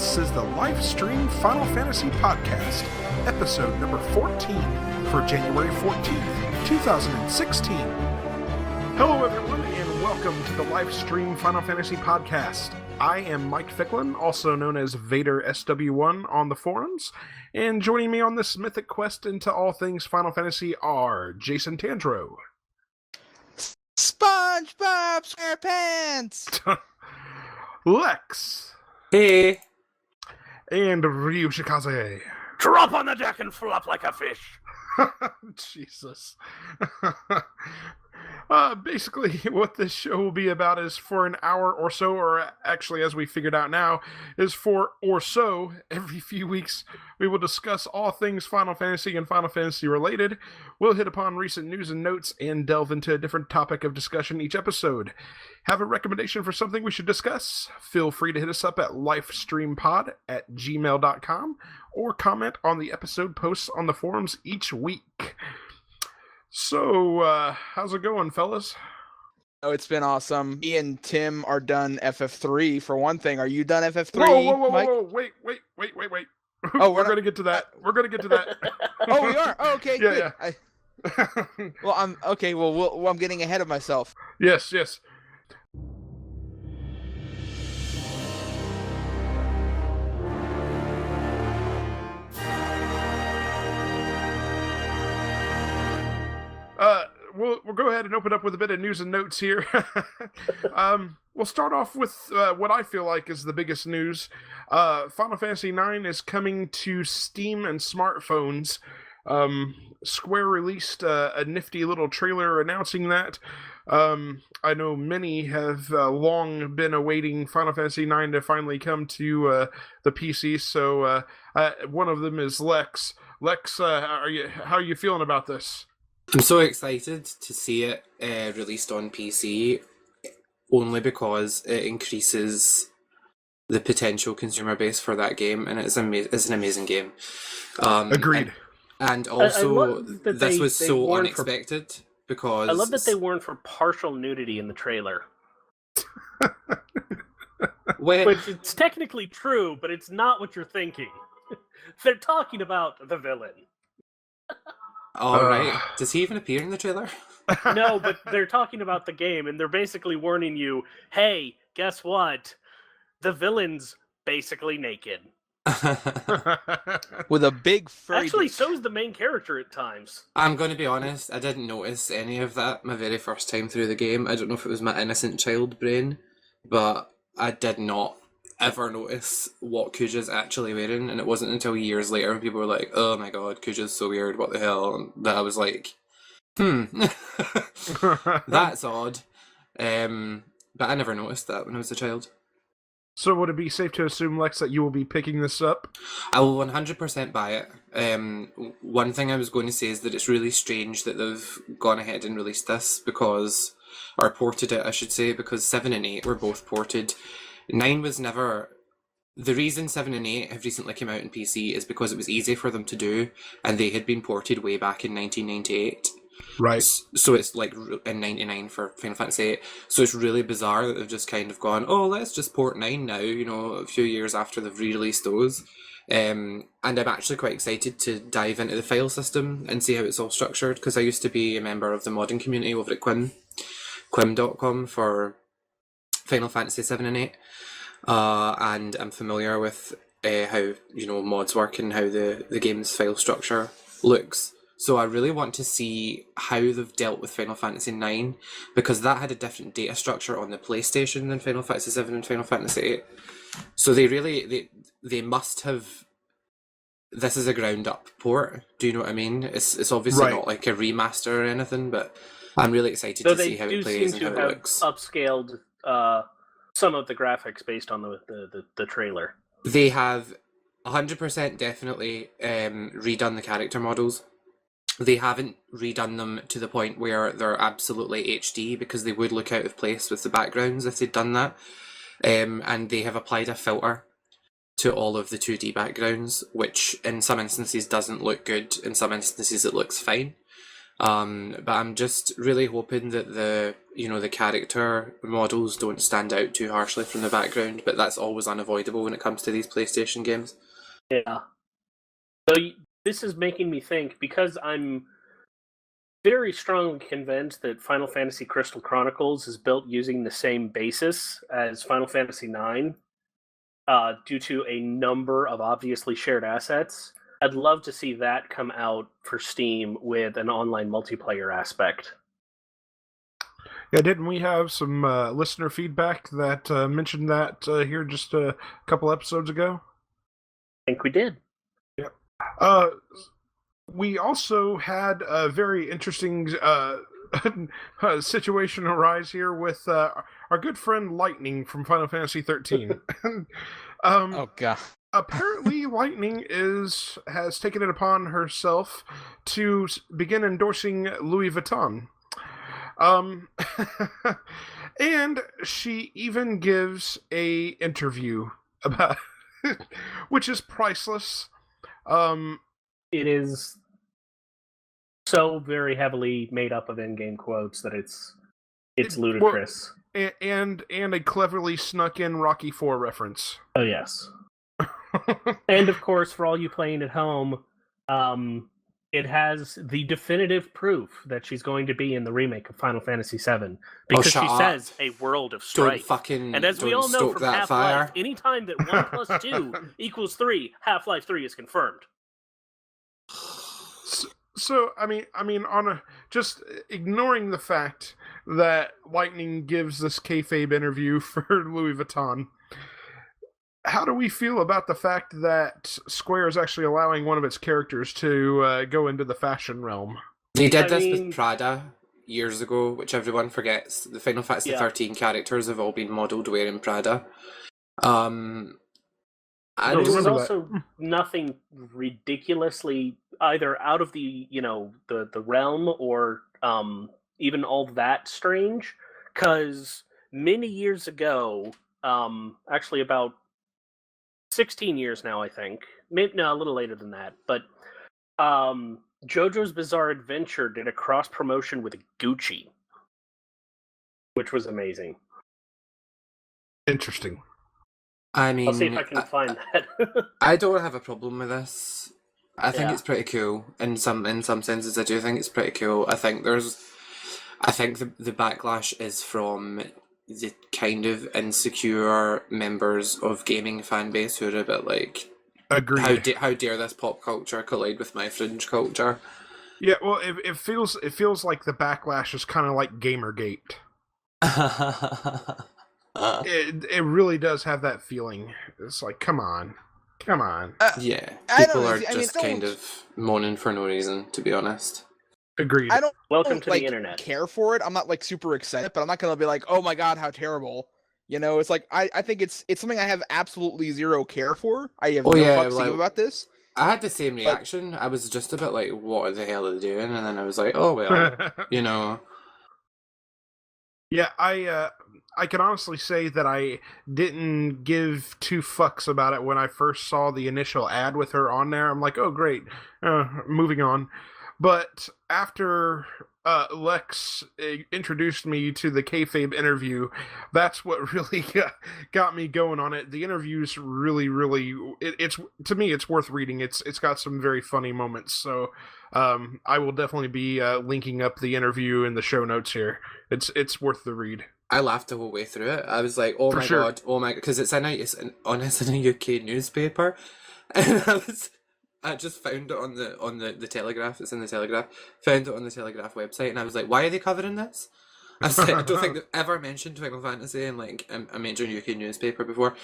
This is the Lifestream Final Fantasy Podcast, episode number 14 for January 14th, 2016. Hello everyone, and welcome to the Lifestream Final Fantasy Podcast. I am Mike Ficklin, also known as Vader SW1 on the forums, and joining me on this mythic quest into all things Final Fantasy are JasonTandro. SpongeBob SquarePants! Lex. Hey. And Ryushikaze. Drop on the deck and flop like a fish. Jesus. Basically, what this show will be about is for an hour or so, or actually, as we figured out now, is for or so, every few weeks, we will discuss all things Final Fantasy and Final Fantasy related. We'll hit upon recent news and notes and delve into a different topic of discussion each episode. Have a recommendation for something we should discuss? Feel free to hit us up at lifestreampod@gmail.com or comment on the episode posts on the forums each week. So, how's it going, fellas? Oh, it's been awesome. Me and Tim are done FF3 for one thing. Are you done FF3? Whoa, Mike? wait. Oh, we're gonna get to that. We're gonna get to that. Oh, we are? Oh, okay, Yeah, good. yeah. Well, I'm okay. Well, I'm getting ahead of myself. Yes. We'll go ahead and open up with a bit of news and notes here. We'll start off with what I feel like is the biggest news. Final Fantasy IX is coming to Steam and smartphones. Square released a nifty little trailer announcing that. I know many have long been awaiting Final Fantasy IX to finally come to the PC, so one of them is Lex. Lex, how are you feeling about this? I'm so excited to see it released on PC, only because it increases the potential consumer base for that game, and it's an amazing game. Agreed. And also, this was they so warned unexpected, because... I love that they warned for partial nudity in the trailer. Which it's technically true, but it's not what you're thinking. They're talking about the villain. Alright. Does he even appear in the trailer? No, but they're talking about the game, and they're basically warning you, hey, guess what? The villain's basically naked. With a big furry... Actually, so is the main character at times. I'm going to be honest, I didn't notice any of that my very first time through the game. I don't know if it was my innocent child brain, but I did not ever notice what Kuja's actually wearing, and it wasn't until years later when people were like, oh my god, Kuja's so weird, what the hell, and that I was like, that's odd. But I never noticed that when I was a child. So would it be safe to assume, Lex, that you will be picking this up? I will 100% buy it. One thing I was going to say is that it's really strange that they've gone ahead and released this, or ported it, I should say, because 7 and 8 were both ported. 9 was never... The reason 7 and 8 have recently come out in PC is because it was easy for them to do, and they had been ported way back in 1998. Right. So it's like in 99 for Final Fantasy 8. So it's really bizarre that they've just kind of gone, oh, let's just port 9 now, a few years after they've re-released those. And I'm actually quite excited to dive into the file system and see how it's all structured, because I used to be a member of the modding community over at quim.com for Final Fantasy 7 and 8. And I'm familiar with how, mods work and how the game's file structure looks. So I really want to see how they've dealt with Final Fantasy 9, because that had a different data structure on the PlayStation than Final Fantasy 7 and Final Fantasy 8. So they must have... This is a ground-up port, do you know what I mean? It's obviously not like a remaster or anything, but I'm really excited to see how it plays and how it looks. Upscaled some of the graphics based on the trailer. They have 100% definitely redone the character models. They haven't redone them to the point where they're absolutely HD, because they would look out of place with the backgrounds if they'd done that. And they have applied a filter to all of the 2D backgrounds, which in some instances doesn't look good, in some instances it looks fine. But I'm just really hoping that the character models don't stand out too harshly from the background, but that's always unavoidable when it comes to these PlayStation games. Yeah. So this is making me think, because I'm very strongly convinced that Final Fantasy Crystal Chronicles is built using the same basis as Final Fantasy IX, due to a number of obviously shared assets. I'd love to see that come out for Steam with an online multiplayer aspect. Yeah, didn't we have some listener feedback that mentioned that here just a couple episodes ago? I think we did. Yep. We also had a very interesting situation arise here with our good friend Lightning from Final Fantasy 13. Oh god. Apparently, Lightning has taken it upon herself to begin endorsing Louis Vuitton. And she even gives a interview about which is priceless. It is so very heavily made up of in-game quotes that it's ludicrous. Well, and a cleverly snuck in Rocky IV reference. Oh yes. And of course, for all you playing at home, it has the definitive proof that she's going to be in the remake of Final Fantasy VII, because she says a world of strife. And as we all know from Half-Life, anytime that 1 plus 2 equals 3, Half-Life 3 is confirmed. So I mean, just ignoring the fact that Lightning gives this kayfabe interview for Louis Vuitton, how do we feel about the fact that Square is actually allowing one of its characters to go into the fashion realm? They did this with Prada years ago, which everyone forgets. The Final Fantasy 13 characters have all been modelled wearing Prada. There was also nothing ridiculously either out of the the realm or even all that strange, because many years ago, actually about 16 years now, I think. Maybe, no, a little later than that. But JoJo's Bizarre Adventure did a cross-promotion with Gucci, which was amazing. Interesting. I mean, I'll see if I can find that. I don't have a problem with this. I think it's pretty cool. In some senses, I do think it's pretty cool. I think the backlash is from the kind of insecure members of gaming fan base who are a bit like, agreed. How dare this pop culture collide with my fringe culture? Yeah, well, it feels like the backlash is kind of like Gamergate. It really does have that feeling. It's like, come on. Yeah, people are just kind of moaning for no reason, to be honest. Agreed. I don't Welcome to like, the internet. Care for it. I'm not like super excited, but I'm not gonna be like, oh my god, how terrible. It's like I think it's something I have absolutely zero care for. I have no fucks to give about this. I had the same reaction. I was just a bit like, what the hell are they doing? And then I was like, oh well, Yeah, I can honestly say that I didn't give two fucks about it when I first saw the initial ad with her on there. I'm like, oh great, moving on. But after Lex introduced me to the kayfabe interview, that's what really got me going on it. The interview's really, it's to me, it's worth reading. It's got some very funny moments. So I will definitely be linking up the interview in the show notes here. It's worth the read. I laughed the whole way through it. I was like, oh my god, because it's in a UK newspaper, and I just found it on the Telegraph. It's in the Telegraph. Found it on the Telegraph website, and I was like, "Why are they covering this?" I was like, I don't think they've ever mentioned Final Fantasy in like a major UK newspaper before,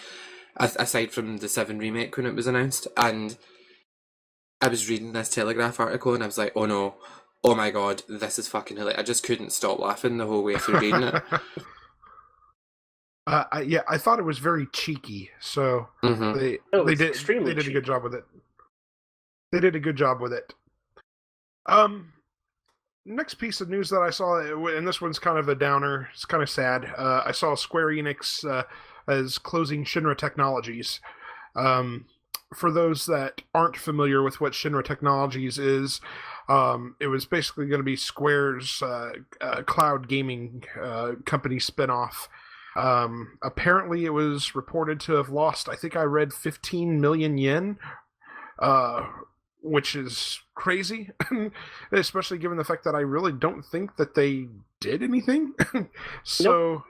aside from the 7 remake when it was announced. And I was reading this Telegraph article, and I was like, "Oh no, oh my god, this is fucking hilarious!" I just couldn't stop laughing the whole way through reading it. I thought it was very cheeky. So they did a good job with it. They did a good job with it. Next piece of news that I saw, and this one's kind of a downer, it's kind of sad. I saw Square Enix as closing Shinra Technologies. For those that aren't familiar with what Shinra Technologies is, It was basically going to be Square's cloud gaming company spinoff. Apparently, it was reported to have lost, I think I read 15 million yen, which is crazy, especially given the fact that I really don't think that they did anything. So,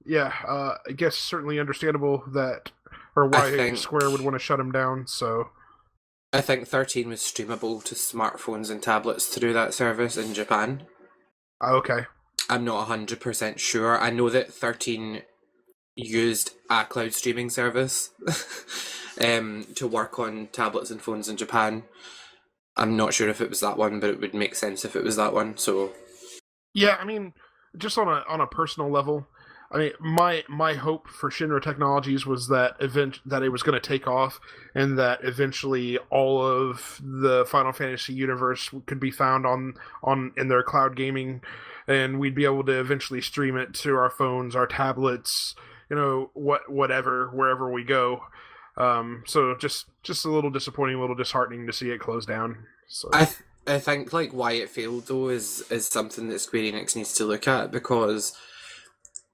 yeah, I guess certainly understandable that, or why Square would want to shut them down. So, I think 13 was streamable to smartphones and tablets through that service in Japan. Okay. I'm not 100% sure. I know that 13 used a cloud streaming service to work on tablets and phones in Japan. I'm not sure if it was that one, but it would make sense if it was that one. So, yeah, I mean, just on a personal level, I mean, my hope for Shinra Technologies was that that it was going to take off, and that eventually all of the Final Fantasy universe could be found on in their cloud gaming, and we'd be able to eventually stream it to our phones, our tablets, whatever, wherever we go. So just a little disappointing, a little disheartening to see it close down. So I think like why it failed though is something that Square Enix needs to look at, because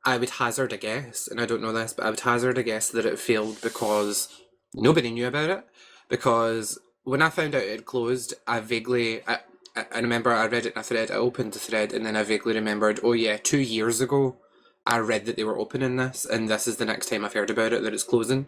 I would hazard a guess, and I don't know this, but I would hazard a guess that it failed because nobody knew about it. Because when I found out it had closed, I remember I read it in a thread, I opened the thread, and then I vaguely remembered, 2 years ago, I read that they were opening this, and this is the next time I've heard about it, that it's closing.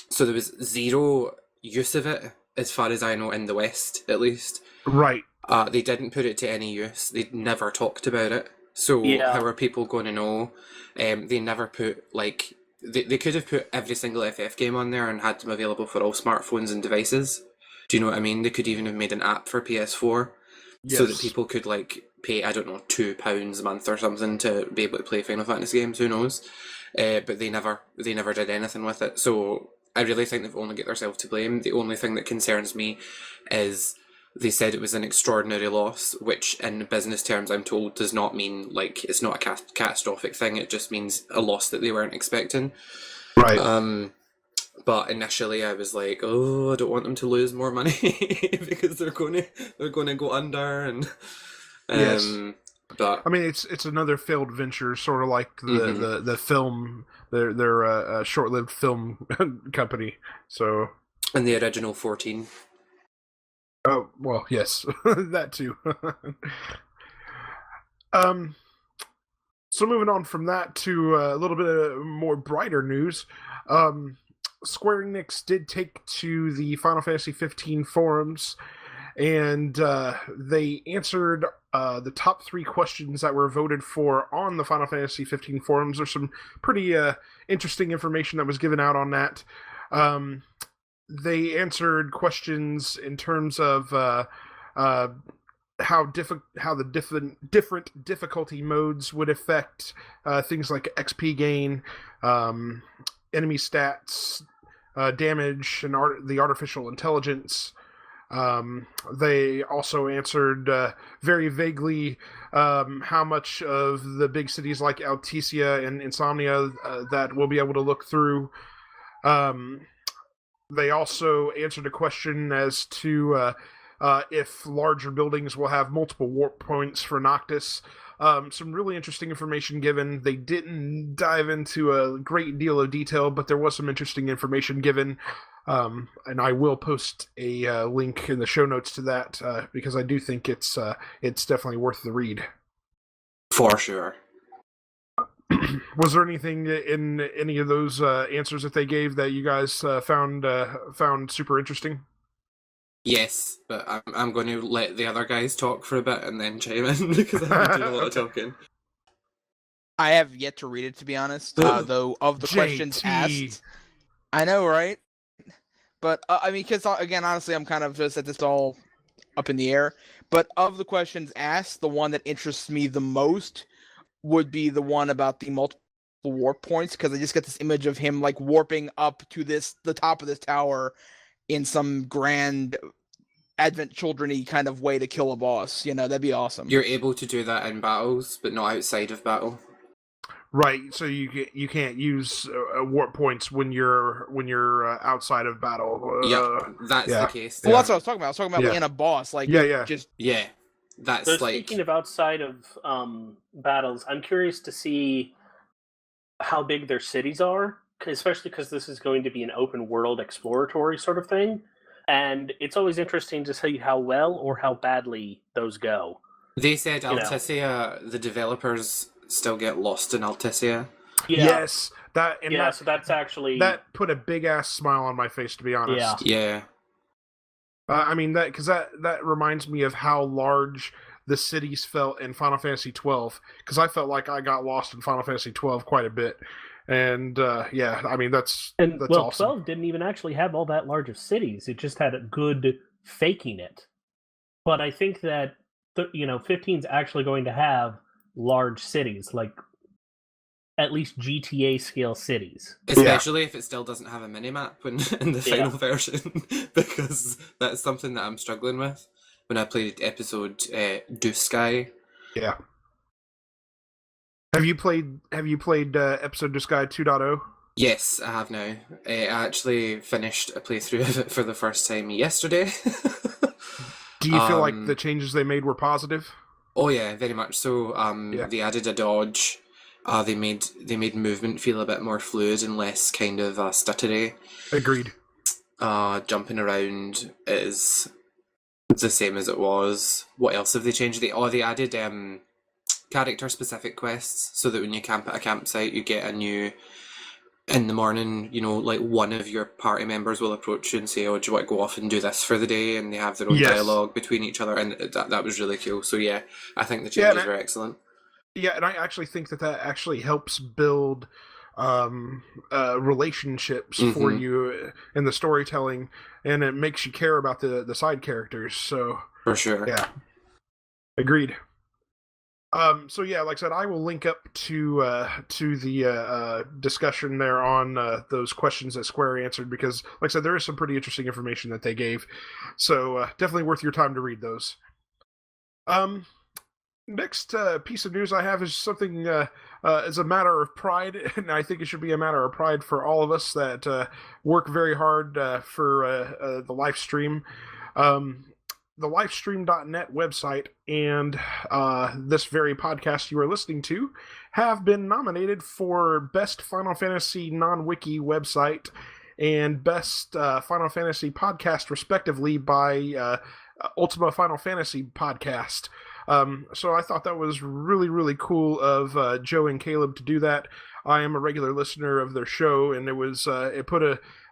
So there was zero use of it, as far as I know, in the West, at least. Right. They didn't put it to any use. They never talked about it. So how are people going to know? They never put, like... They could have put every single FF game on there and had them available for all smartphones and devices. Do you know what I mean? They could even have made an app for PS4 so that people could, like, pay, I don't know, £2 a month or something to be able to play Final Fantasy games. Who knows? But they never did anything with it. So I really think they've only got themselves to blame. The only thing that concerns me is they said it was an extraordinary loss, which in business terms, I'm told, does not mean, like, it's not a catastrophic thing. It just means a loss that they weren't expecting. Right. But initially I was like, I don't want them to lose more money because they're going to go under. And yes. But I mean, it's another failed venture, sort of like the film. They're a short-lived film company. So, and the original 14. Oh, well, yes, that too. So moving on from that to a little bit of more brighter news, Square Enix did take to the Final Fantasy 15 forums, and they answered the top 3 questions that were voted for on the Final Fantasy 15 forums. There's some pretty interesting information that was given out on that. They answered questions in terms of how the different difficulty modes would affect things like XP gain, enemy stats, damage, and the artificial intelligence. They also answered very vaguely how much of the big cities like Alticia and Insomnia that we'll be able to look through. They also answered a question as to if larger buildings will have multiple warp points for Noctis. Some really interesting information given. They didn't dive into a great deal of detail, but there was some interesting information given. And I will post a link in the show notes to that because I do think it's definitely worth the read. For sure. Was there anything in any of those answers that they gave that you guys found super interesting? Yes, but I'm going to let the other guys talk for a bit and then chime in because I've been doing a lot of talking. I have yet to read it, to be honest. Though of the questions asked, I know, right? But I mean, because again, honestly, I'm kind of just at this all up in the air. But of the questions asked, the one that interests me the most would be the one about the multiple warp points, because I just get this image of him like warping up to the top of this tower in some grand Advent Children-y kind of way to kill a boss. You know, that'd be awesome. You're able to do that in battles, but not outside of battle. Right, so you can't use warp points when you're outside of battle. That's the case. Well, that's what I was talking about. I was talking about being a boss. Like, just that's so like. Speaking of outside of battles, I'm curious to see how big their cities are, especially because this is going to be an open world exploratory sort of thing, and it's always interesting to see how well or how badly those go. They said Altissia, the developers still get lost in Altissia. Yeah. Yes, so that's actually that put a big ass smile on my face, to be honest. Yeah. I mean that reminds me of how large the cities felt in Final Fantasy 12, because I felt like I got lost in Final Fantasy 12 quite a bit, and I mean that's awesome. 12 didn't even actually have all that large of cities; it just had a good faking it. But I think that 15's actually going to have large cities, like at least GTA scale cities. Especially if it still doesn't have a minimap in the final version, because that's something that I'm struggling with when I played episode Duskai. Yeah. Have you played episode Duskai 2.0? Yes, I have now. I actually finished a playthrough of it for the first time yesterday. Do you feel like the changes they made were positive? Oh yeah, very much so. They added a dodge. They made movement feel a bit more fluid and less kind of stuttery. Agreed. Jumping around is the same as it was. What else have they changed? They added character specific quests, so that when you camp at a campsite, you get a new. In the morning, like one of your party members will approach you and say, "Oh, do you want to go off and do this for the day?" And they have their own dialogue between each other, and that was really cool. So yeah, I think the changes were excellent. Yeah, and I actually think that actually helps build relationships for you in the storytelling, and it makes you care about the side characters. So for sure, yeah, agreed. So yeah, like I said, I will link up to the discussion there on those questions that Square answered, because, like I said, there is some pretty interesting information that they gave. So definitely worth your time to read those. Next piece of news I have is something as a matter of pride, and I think it should be a matter of pride for all of us that work very hard for the Lifestream. The Lifestream.net website and this very podcast you are listening to have been nominated for Best Final Fantasy Non-Wiki Website and Best Final Fantasy Podcast, respectively, by Ultima Final Fantasy Podcast. So I thought that was really, really cool of Joe and Caleb to do that. I am a regular listener of their show, and it was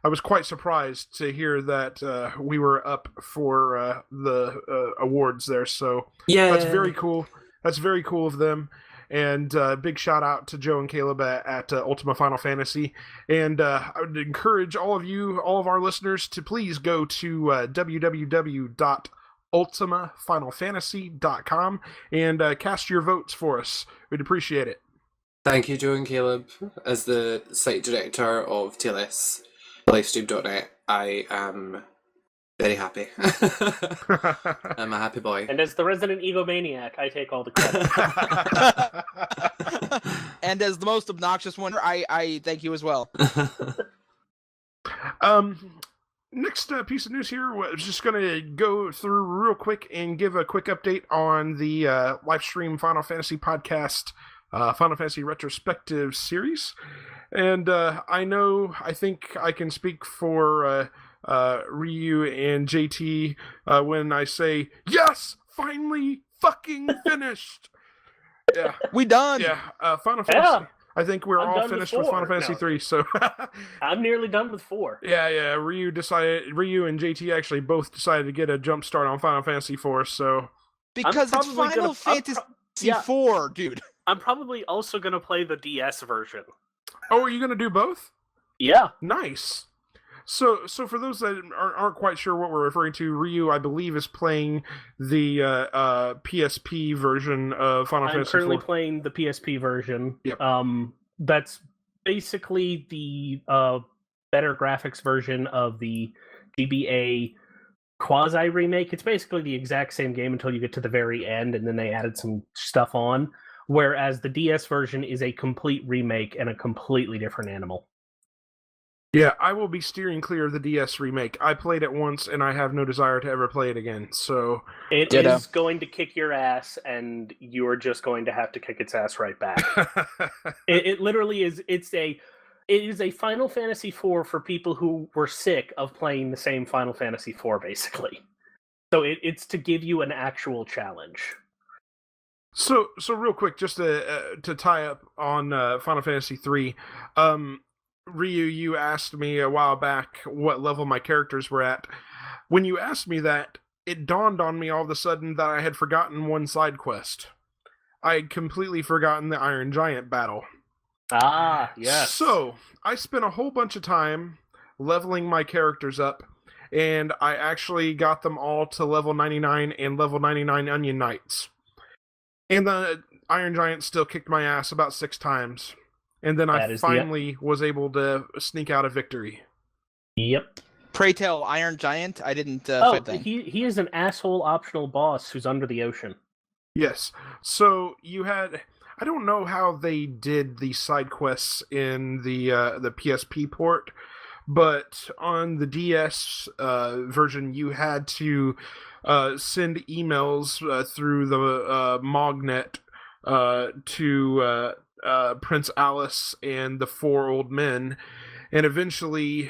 I was quite surprised to hear that we were up for the awards there. So that's very cool. That's very cool of them. And big shout out to Joe and Caleb at Ultima Final Fantasy. And I would encourage all of our listeners to please go to www.ultimafinalfantasy.com and cast your votes for us. We'd appreciate it. Thank you, Joe and Caleb. As the site director of TLS Lifestream.net, I am very happy. I'm a happy boy. And as the resident egomaniac, I take all the credit. And as the most obnoxious one, I thank you as well. Next piece of news here, we're just going to go through real quick and give a quick update on the Lifestream Final Fantasy Podcast Final Fantasy Retrospective series. And I think I can speak for Ryu and JT when I say, yes, finally fucking finished. Yeah. We done. Yeah. Final Fantasy. Yeah. I think we're all finished with Final Fantasy 3, so I'm nearly done with 4. Yeah. Ryu and JT actually both decided to get a jump start on Final Fantasy 4, so because it's Final Fantasy 4, dude. I'm probably also gonna play the DS version. Oh, are you gonna do both? Yeah. Nice. So for those that aren't quite sure what we're referring to, Ryu, I believe, is playing the PSP version of Final Fantasy 4. I'm currently playing the PSP version. Yep. That's basically the better graphics version of the GBA quasi remake. It's basically the exact same game until you get to the very end, and then they added some stuff on. whereas the DS version is a complete remake and a completely different animal. Yeah, I will be steering clear of the DS remake. I played it once, and I have no desire to ever play it again. So it is going to kick your ass, and you're just going to have to kick its ass right back. It literally is. It is a Final Fantasy IV for people who were sick of playing the same Final Fantasy IV, basically. So it's to give you an actual challenge. So real quick, just to tie up on Final Fantasy III, Ryu, you asked me a while back what level my characters were at. When you asked me that, it dawned on me all of a sudden that I had forgotten one side quest. I had completely forgotten the Iron Giant battle. Ah, yes. So, I spent a whole bunch of time leveling my characters up, and I actually got them all to level 99 and level 99 Onion Knights. And the Iron Giant still kicked my ass about 6 times. And then I finally was able to sneak out a victory. Yep. Pray tell, Iron Giant? I didn't fight them. He is an asshole optional boss who's under the ocean. Yes. So you had... I don't know how they did the side quests in the PSP port, but on the DS version, you had to send emails through the Mognet to Prince Alice and the 4 old men, and eventually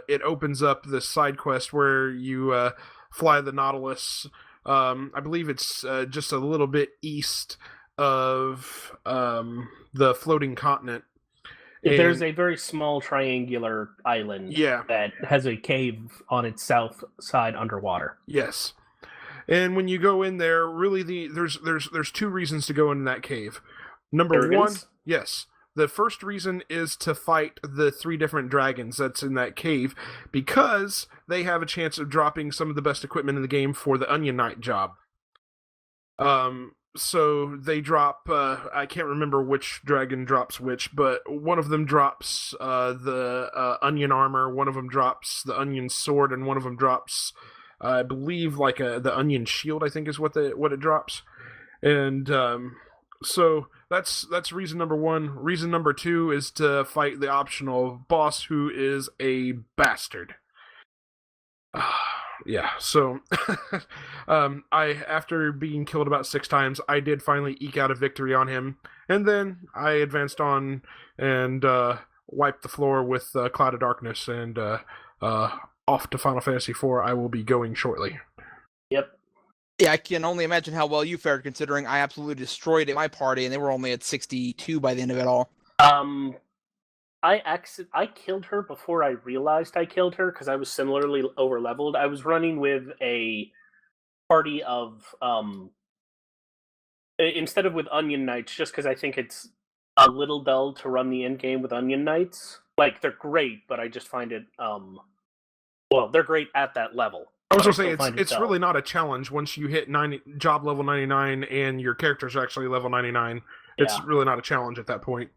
it opens up this side quest where you fly the Nautilus. I believe it's just a little bit east of the floating continent. There's a very small triangular island that has a cave on its south side underwater. Yes. And when you go in there, really there's 2 reasons to go into that cave. Number 1, yes. The first reason is to fight the 3 different dragons that's in that cave, because they have a chance of dropping some of the best equipment in the game for the Onion Knight job. So they drop, I can't remember which dragon drops which, but one of them drops the onion armor, one of them drops the onion sword, and one of them drops, I believe, like the onion shield, I think is what it drops. And so that's reason number 1. Reason number 2 is to fight the optional boss, who is a bastard. Yeah, so after being killed about 6 times, I did finally eke out a victory on him, and then I advanced on and wiped the floor with Cloud of Darkness, and off to Final Fantasy IV I will be going shortly. Yep. Yeah, I can only imagine how well you fared, considering I absolutely destroyed my party, and they were only at 62 by the end of it all. I killed her before I realized I killed her because I was similarly overleveled. I was running with a party of instead of with Onion Knights, just because I think it's a little dull to run the end game with Onion Knights. Like, they're great, but I just find it well, they're great at that level. I was going to say, it's really not a challenge once you hit job level 99 and your characters are actually level 99. It's really not a challenge at that point.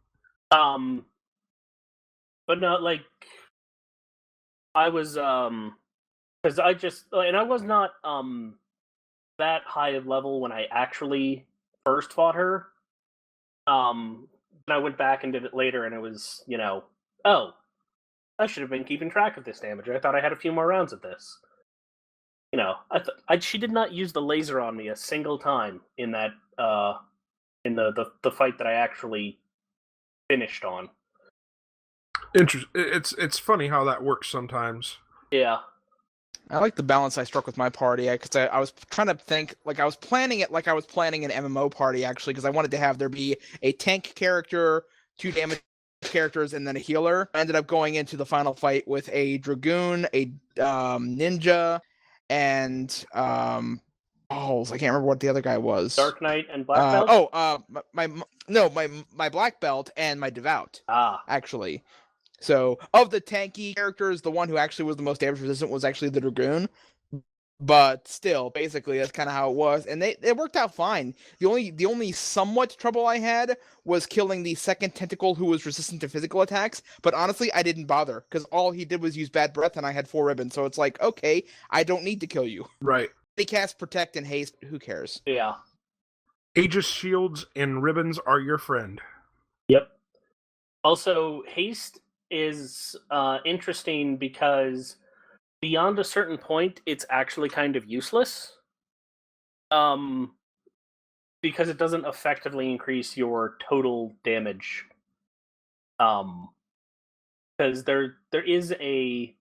But no, like, I was, because I was not, that high of level when I actually first fought her. And I went back and did it later, and it was, oh, I should have been keeping track of this damage. I thought I had a few more rounds of this. She did not use the laser on me a single time in that, in the fight that I actually finished on. It's funny how that works sometimes. Yeah. I like the balance I struck with my party, because I was trying to think, like I was planning it like I was planning an MMO party, actually, because I wanted to have there be a tank character, 2 damage characters, and then a healer. I ended up going into the final fight with a Dragoon, a Ninja, and I can't remember what the other guy was. Dark Knight and Black Belt? My Black Belt and my Devout. Actually. So, of the tanky characters, the one who actually was the most damage resistant was actually the Dragoon. But still, basically, that's kind of how it was. And it worked out fine. The only somewhat trouble I had was killing the second tentacle who was resistant to physical attacks. But honestly, I didn't bother, because all he did was use Bad Breath, and I had 4 ribbons. So it's like, okay, I don't need to kill you. Right. They cast Protect and Haste, who cares? Yeah. Aegis shields and ribbons are your friend. Yep. Also, haste is interesting because beyond a certain point, it's actually kind of useless. Because it doesn't effectively increase your total damage. Because there is a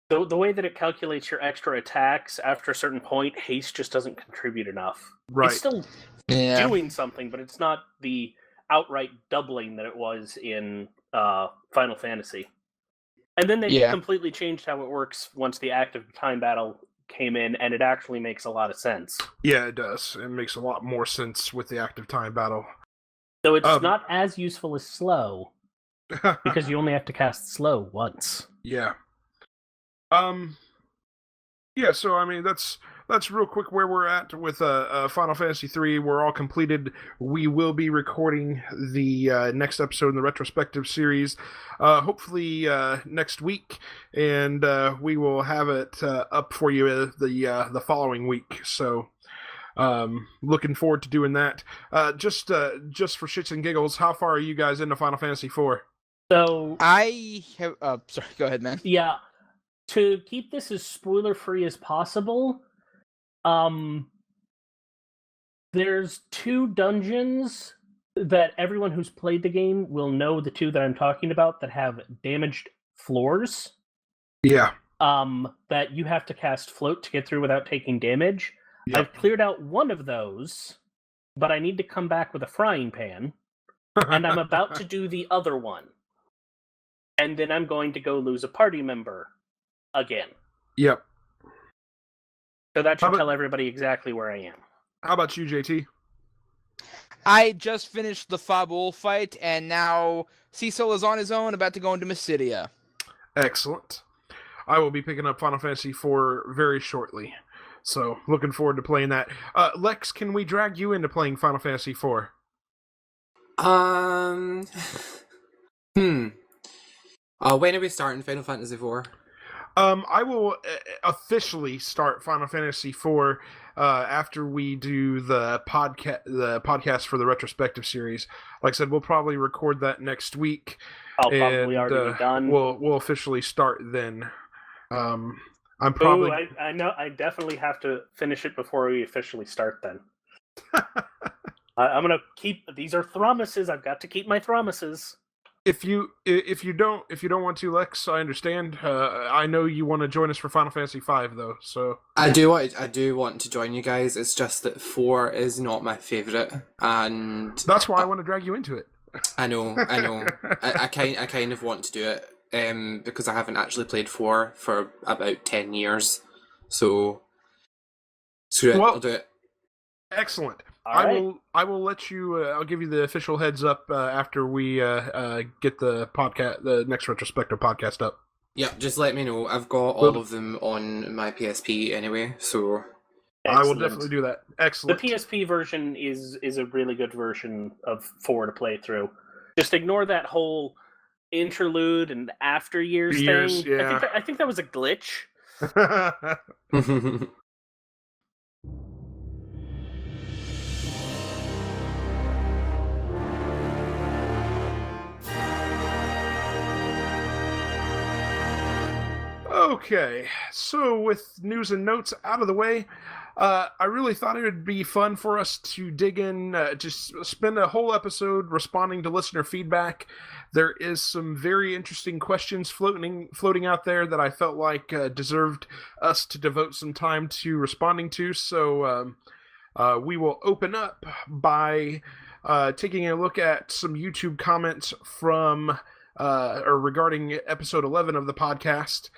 the way that it calculates your extra attacks after a certain point, haste just doesn't contribute enough. Right. It's still doing something, but it's not the outright doubling that it was in Final Fantasy. And then they completely changed how it works once the active time battle came in, and it actually makes a lot of sense. Yeah, it does. It makes a lot more sense with the active time battle. So it's not as useful as slow, because you only have to cast slow once. Yeah. Yeah, so I mean that's real quick where we're at with Final Fantasy 3. We're all completed. We will be recording the next episode in the retrospective series, hopefully next week, and we will have it up for you the following week. So, looking forward to doing that. Just for shits and giggles, how far are you guys into Final Fantasy 4? So I have. Sorry, go ahead, man. Yeah. To keep this as spoiler-free as possible, there's 2 dungeons that everyone who's played the game will know, the 2 that I'm talking about, that have damaged floors. Yeah. That you have to cast float to get through without taking damage. Yep. I've cleared out one of those, but I need to come back with a frying pan, and I'm about to do the other one. And then I'm going to go lose a party member again. Yep. So that should tell everybody exactly where I am. How about you, JT? I just finished the Fabul fight, and now Cecil is on his own, about to go into Mysidia. Excellent. I will be picking up Final Fantasy IV very shortly. So, looking forward to playing that. Lex, can we drag you into playing Final Fantasy IV? When are we starting Final Fantasy IV? I will officially start Final Fantasy IV after we do the podcast for the retrospective series. Like I said, we'll probably record that next week. I'll probably already be done. We'll officially start then. I'm probably. I know. I definitely have to finish it before we officially start. Then I'm gonna keep. These are thromuses. I've got to keep my thromuses. If you don't want to, Lex, I understand. I know you want to join us for Final Fantasy V, though. So I do want to join you guys. It's just that 4 is not my favorite, and that's why I want to drag you into it. I know. I kind of want to do it, because I haven't actually played 4 for about 10 years. So screw it, I'll do it. Excellent. Right. I will let you. I'll give you the official heads up after we get the next retrospective podcast up. Yeah, just let me know. I've got all of them on my PSP anyway, so excellent. I will definitely do that. Excellent. The PSP version is a really good version of 4 to play through. Just ignore that whole interlude and after years thing. Yeah. I think that was a glitch. Okay, so with news and notes out of the way, I really thought it would be fun for us to dig in, just spend a whole episode responding to listener feedback. There is some very interesting questions floating out there that I felt like deserved us to devote some time to responding to. So we will open up by taking a look at some YouTube comments from or regarding episode 11 of the podcast.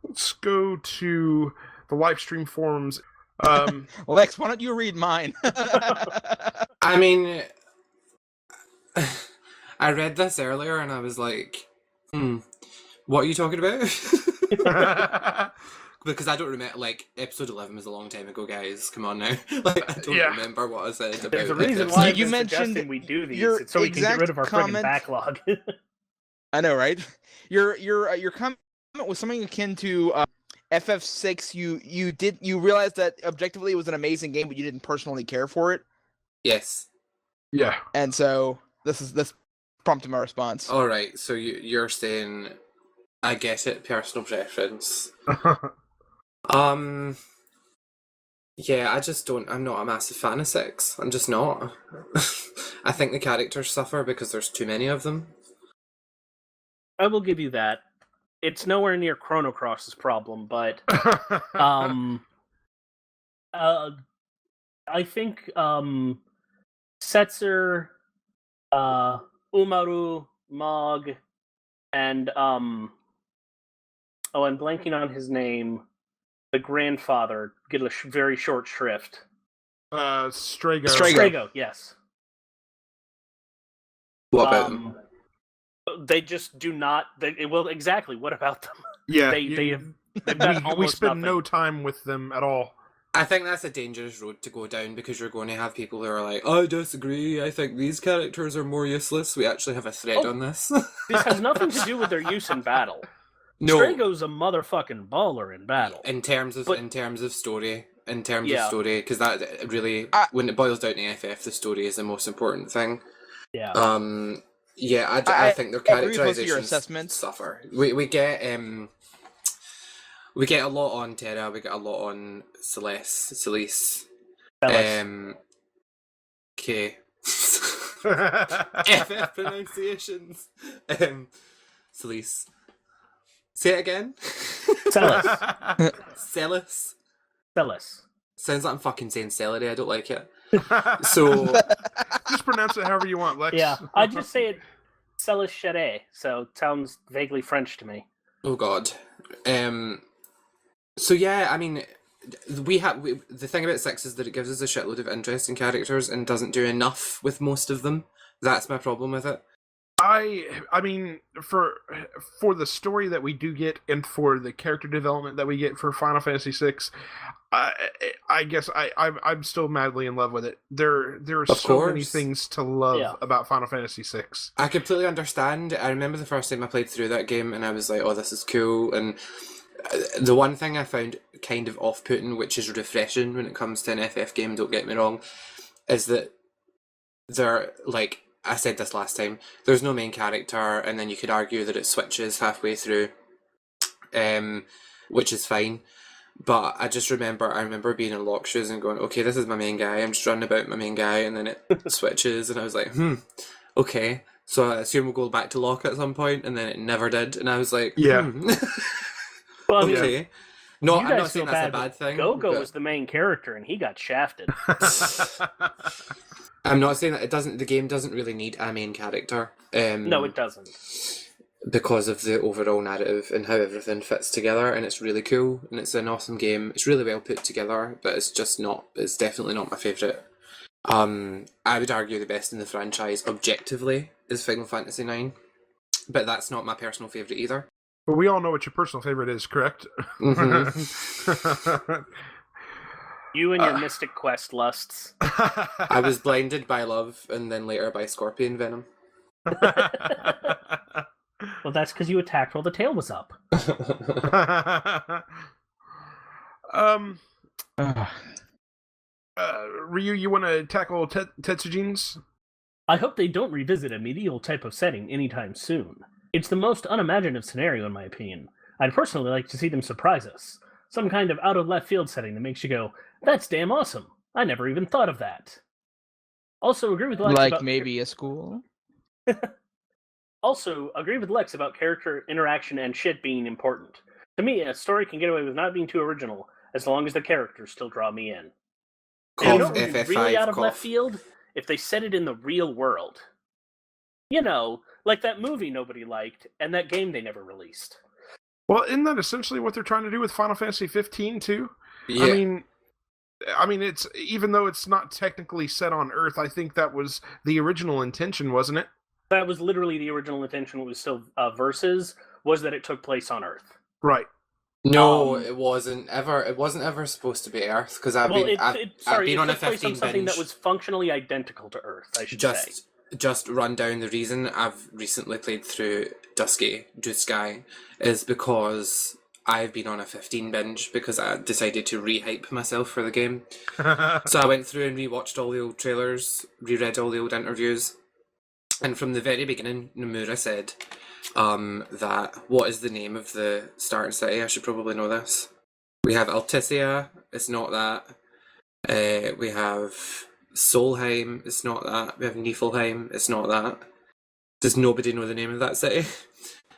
Let's go to the Lifestream forums. Lex, why don't you read mine? I mean, I read this earlier and I was like, what are you talking about? Because I don't remember, like, episode 11 was a long time ago, guys. Come on now. Like, I don't remember what I said about There's a reason why you mentioned we do these. your It's so we can get rid of our friggin' comment- backlog. I know, right? Your comment was something akin to FF6. You realized that objectively it was an amazing game, but you didn't personally care for it. Yes. Yeah. And so this prompted my response. All right. So you're saying, I get it, personal preference. Yeah, I just don't. I'm not a massive fan of 6. I'm just not. I think the characters suffer because there's too many of them. I will give you that. It's nowhere near Chrono Cross's problem, but I think Setzer, Umaru, Mog, and I'm blanking on his name. The grandfather get a very short shrift. Strago. Strago, yes. What about them? They just do not. Well, exactly. What about them? Yeah, They've got we almost spend nothing. no time with them at all. I think that's a dangerous road to go down because you're going to have people who are like, I disagree, I think these characters are more useless. We actually have a thread on this. This has nothing to do with their use in battle. No. Strago's a motherfucking baller in battle. In terms of story, because that really, when it boils down to FF, the story is the most important thing. Yeah. Yeah, I think their characterizations your assessments. suffer. We get a lot on Terra. We get a lot on Celeste. Okay. FF pronunciations. Celeste. Say it again. Celis. Sounds like I'm fucking saying celery. I don't like it. So just pronounce it however you want, Lex. Yeah, I just say it Celis Cheret, so it sounds vaguely French to me. Oh god. So yeah, I mean, the thing about 6 is that it gives us a shitload of interesting characters and doesn't do enough with most of them. That's my problem with it. I mean, for the story that we do get and for the character development that we get for Final Fantasy VI, I guess I'm still madly in love with it. There are so many things to love about Final Fantasy VI. I completely understand. I remember the first time I played through that game and I was like, oh, this is cool. And the one thing I found kind of off-putting, which is refreshing when it comes to an FF game, don't get me wrong, is that they're like, I said this last time, there's no main character, and then you could argue that it switches halfway through, which is fine. But I remember being in lock shoes and going, okay, this is my main guy, I'm just running about my main guy, and then it switches, and I was like, okay. So I assume we'll go back to lock at some point, and then it never did, and I was like, yeah. Well, okay. No, I'm not saying that's a bad thing. Go-Go was the main character, and he got shafted. I'm not saying that the game doesn't really need a main character. No, it doesn't. Because of the overall narrative and how everything fits together, and it's really cool, and it's an awesome game. It's really well put together, but it's definitely not my favourite. I would argue the best in the franchise, objectively, is Final Fantasy IX, but that's not my personal favourite either. But we all know what your personal favourite is, correct? Mm-hmm. You and your Mystic Quest lusts. I was blinded by love and then later by scorpion venom. Well, that's because you attacked while the tail was up. Ryu, you want to tackle Tetsujin's? I hope they don't revisit a medieval type of setting anytime soon. It's the most unimaginative scenario, in my opinion. I'd personally like to see them surprise us. Some kind of out-of-left-field setting that makes you go, that's damn awesome. I never even thought of that. Also, agree with Lex about... maybe a school? Also, agree with Lex about character interaction and shit being important. To me, a story can get away with not being too original, as long as the characters still draw me in. And it would be really out of left field if they set it in the real world. You know, like that movie nobody liked, and that game they never released. Well, isn't that essentially what they're trying to do with Final Fantasy 15 too? Yeah. I mean, it's even though it's not technically set on Earth, I think that was the original intention, wasn't it? That was literally the original intention. Was still Versus was that it took place on Earth. Right. No, it wasn't ever. It wasn't ever supposed to be Earth because I've been on a 15 on something binge. that was functionally identical to Earth. I should say. Just run down the reason I've recently played through Dusky is because I've been on a 15 binge because I decided to re-hype myself for the game. So I went through and rewatched all the old trailers, reread all the old interviews, and from the very beginning, Nomura said that what is the name of the starting city? I should probably know this. We have Alticia, it's not that. We have Solheim, it's not that. We have Niflheim, it's not that. Does nobody know the name of that city?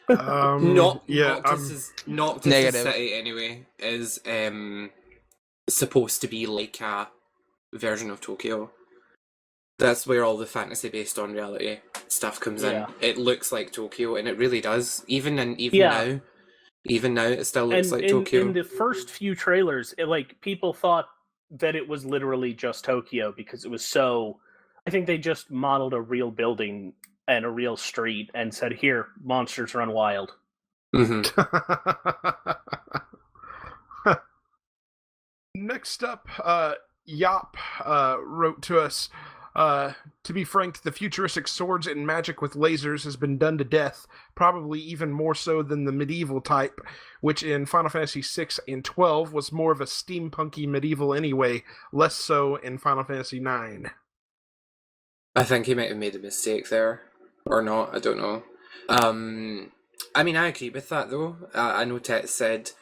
Noctis' city anyway is supposed to be like a version of Tokyo. That's where all the fantasy based on reality stuff comes in. It looks like Tokyo, and it really does. Even now, it still looks like Tokyo. In the first few trailers, people thought that it was literally just Tokyo because it was so. I think they just modeled a real building and a real street and said, "Here, monsters run wild." Mm-hmm. Next up, Yop wrote to us. To be frank, the futuristic swords and magic with lasers has been done to death, probably even more so than the medieval type, which in Final Fantasy 6 and 12 was more of a steampunky medieval anyway, less so in Final Fantasy 9. I think he might have made a mistake there, or not, I don't know. I mean, I agree with that though. I know Tet said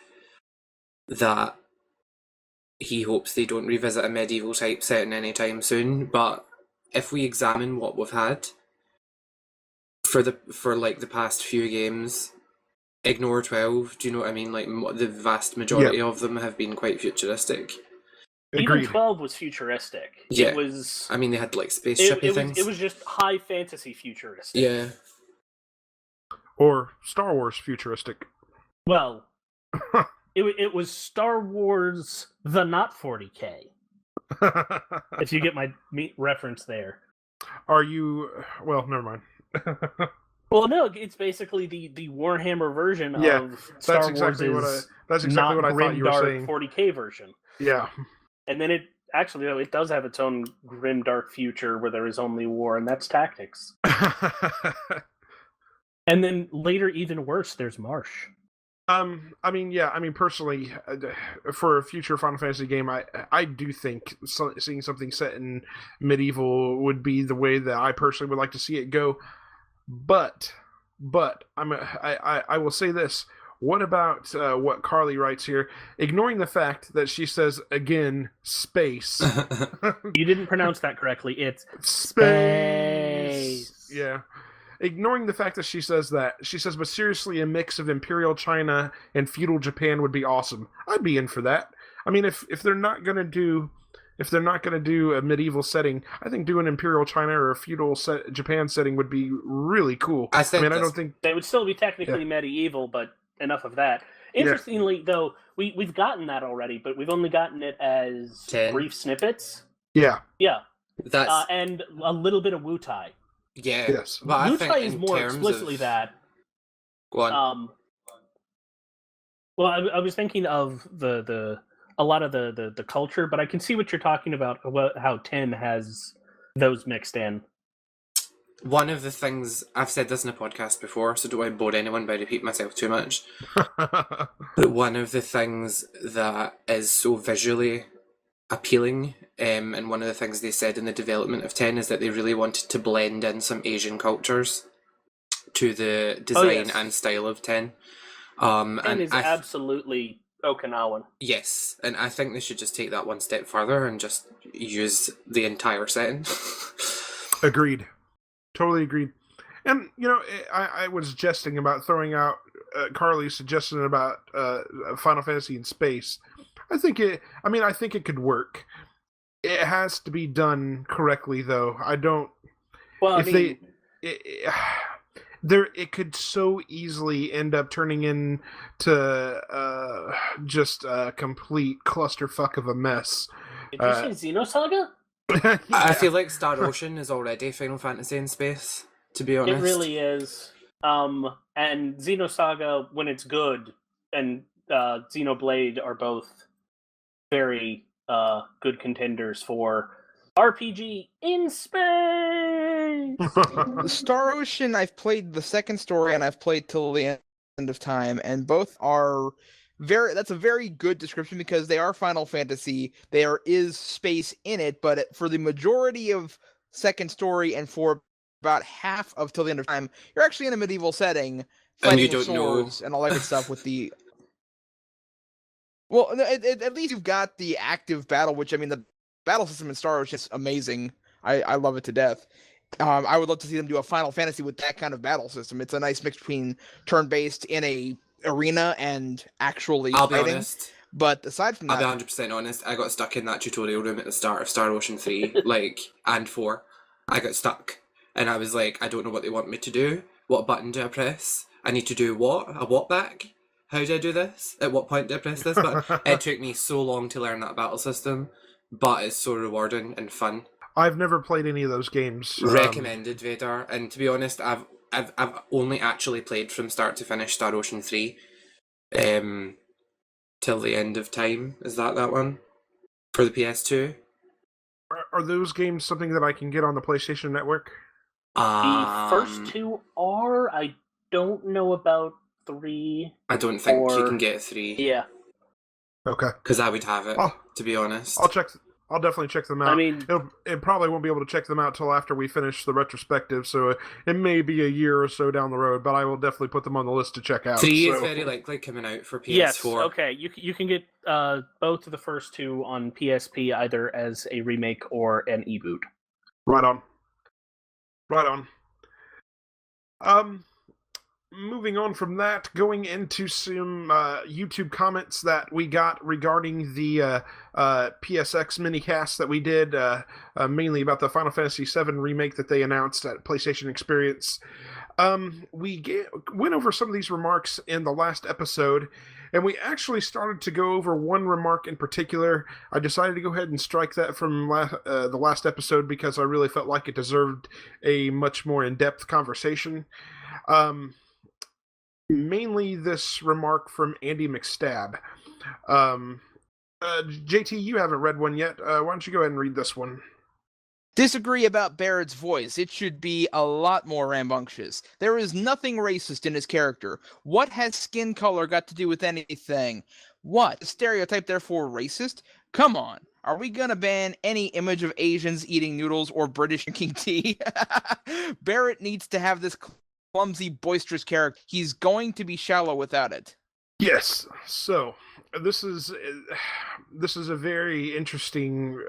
that he hopes they don't revisit a medieval type setting anytime soon, but if we examine what we've had for the past few games, ignore 12, do you know what I mean? Like, the vast majority of them have been quite futuristic. Agreed. Even 12 was futuristic. Yeah. It was. I mean, they had like spaceshipy things. It was just high fantasy futuristic. Yeah. Or Star Wars futuristic. Well, it was Star Wars the not 40K. If you get my reference there. Are you... Well, never mind. Well, no, it's basically the Warhammer version of Star Wars. That's exactly what I thought you were saying. 40K version. Yeah. And then it does have its own grim, dark future where there is only war, and that's tactics. And then later, even worse, there's Marsh. Personally, for a future Final Fantasy game, I do think seeing something set in medieval would be the way that I personally would like to see it go. But I will say this. What about what Carly writes here? Ignoring the fact that she says, again, space. You didn't pronounce that correctly. It's space. Yeah. Ignoring the fact that she says, but seriously, a mix of Imperial China and feudal Japan would be awesome. I'd be in for that. I mean, if they're not gonna do a medieval setting, I think doing Imperial China or a feudal Japan setting would be really cool. I don't think they would still be technically medieval, but enough of that. Interestingly, though, we've gotten that already, but we've only gotten it as brief snippets. Yeah. Yeah. That's and a little bit of Wutai. Yeah. Yes. But Wutai is more explicitly that. Go on. Well, I was thinking of a lot of the culture, but I can see what you're talking about how 10 has those mixed in. One of the things, I've said this in a podcast before, so don't want to bore anyone by repeating myself too much, but one of the things that is so visually appealing, and one of the things they said in the development of 10 is that they really wanted to blend in some Asian cultures to the design and style of 10. 10 is absolutely Okinawan. Yes, and I think they should just take that one step further and just use the entire setting. Agreed. Totally agreed. And, I was jesting about throwing out Carly's suggestion about Final Fantasy in space. I think it could work. It has to be done correctly, though. I don't... Well, it could so easily end up turning into just a complete clusterfuck of a mess. Did you say Xenosaga? Yeah. I feel like Star Ocean is already Final Fantasy in space, to be honest. It really is. And Xenosaga, when it's good, and Xenoblade are both very good contenders for RPG in space! Star Ocean, I've played the second story, and I've played till the end of time, and both are that's a very good description because they are Final Fantasy. There is space in it, but for the majority of second story and for about half of Till the End of Time, you're actually in a medieval setting, fighting with swords and all that good stuff with the. Well, at least you've got the active battle, which I mean, the battle system in Star Wars is just amazing. I love it to death. I would love to see them do a Final Fantasy with that kind of battle system. It's a nice mix between turn-based in a arena and actually I'll fighting. be honest. But aside from that, I'll be 100% honest. I got stuck in that tutorial room at the start of Star Ocean 3, and 4. I got stuck, and I was like, I don't know what they want me to do. What button do I press? I need to do what? A what back? How do I do this? At what point do I press this button? It took me so long to learn that battle system, but it's so rewarding and fun. I've never played any of those games. Recommended, Vader. And to be honest, I've only actually played from start to finish Star Ocean 3. Till the End of Time. Is that one? For the PS2? Are those games something that I can get on the PlayStation Network? The first two are. I don't know about 3. I don't think you can get 3. Yeah. Okay. Because I would have it, to be honest. I'll definitely check them out. I mean, it probably won't be able to check them out till after we finish the retrospective, so it may be a year or so down the road, but I will definitely put them on the list to check out. 3 is very likely coming out for PS4. Yes, okay. You can get both of the first two on PSP either as a remake or an eboot. Right on. Moving on from that, going into some YouTube comments that we got regarding the PSX minicast that we did, mainly about the Final Fantasy VII remake that they announced at PlayStation Experience. We went over some of these remarks in the last episode, and we actually started to go over one remark in particular. I decided to go ahead and strike that from the last episode because I really felt like it deserved a much more in-depth conversation. Mainly this remark from Andy McStab. JT, you haven't read one yet. Why don't you go ahead and read this one? Disagree about Barrett's voice. It should be a lot more rambunctious. There is nothing racist in his character. What has skin color got to do with anything? What? Stereotype, therefore racist? Come on. Are we gonna ban any image of Asians eating noodles or British drinking tea? Barrett needs to have this clumsy, boisterous character. He's going to be shallow without it. Yes. So this is a very interesting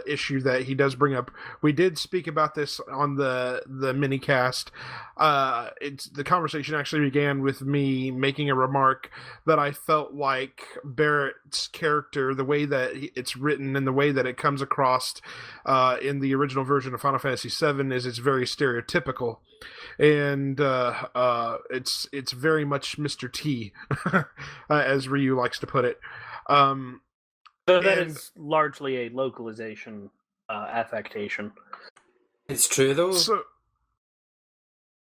issue that he does bring up. We did speak about this on the mini cast. The conversation actually began with me making a remark that I felt like Barrett's character, the way that it's written and the way that it comes across in the original version of Final Fantasy VII it's very stereotypical. And it's very much Mr. T, as Ryu likes to put it. So that is largely a localization affectation. It's true, though. So,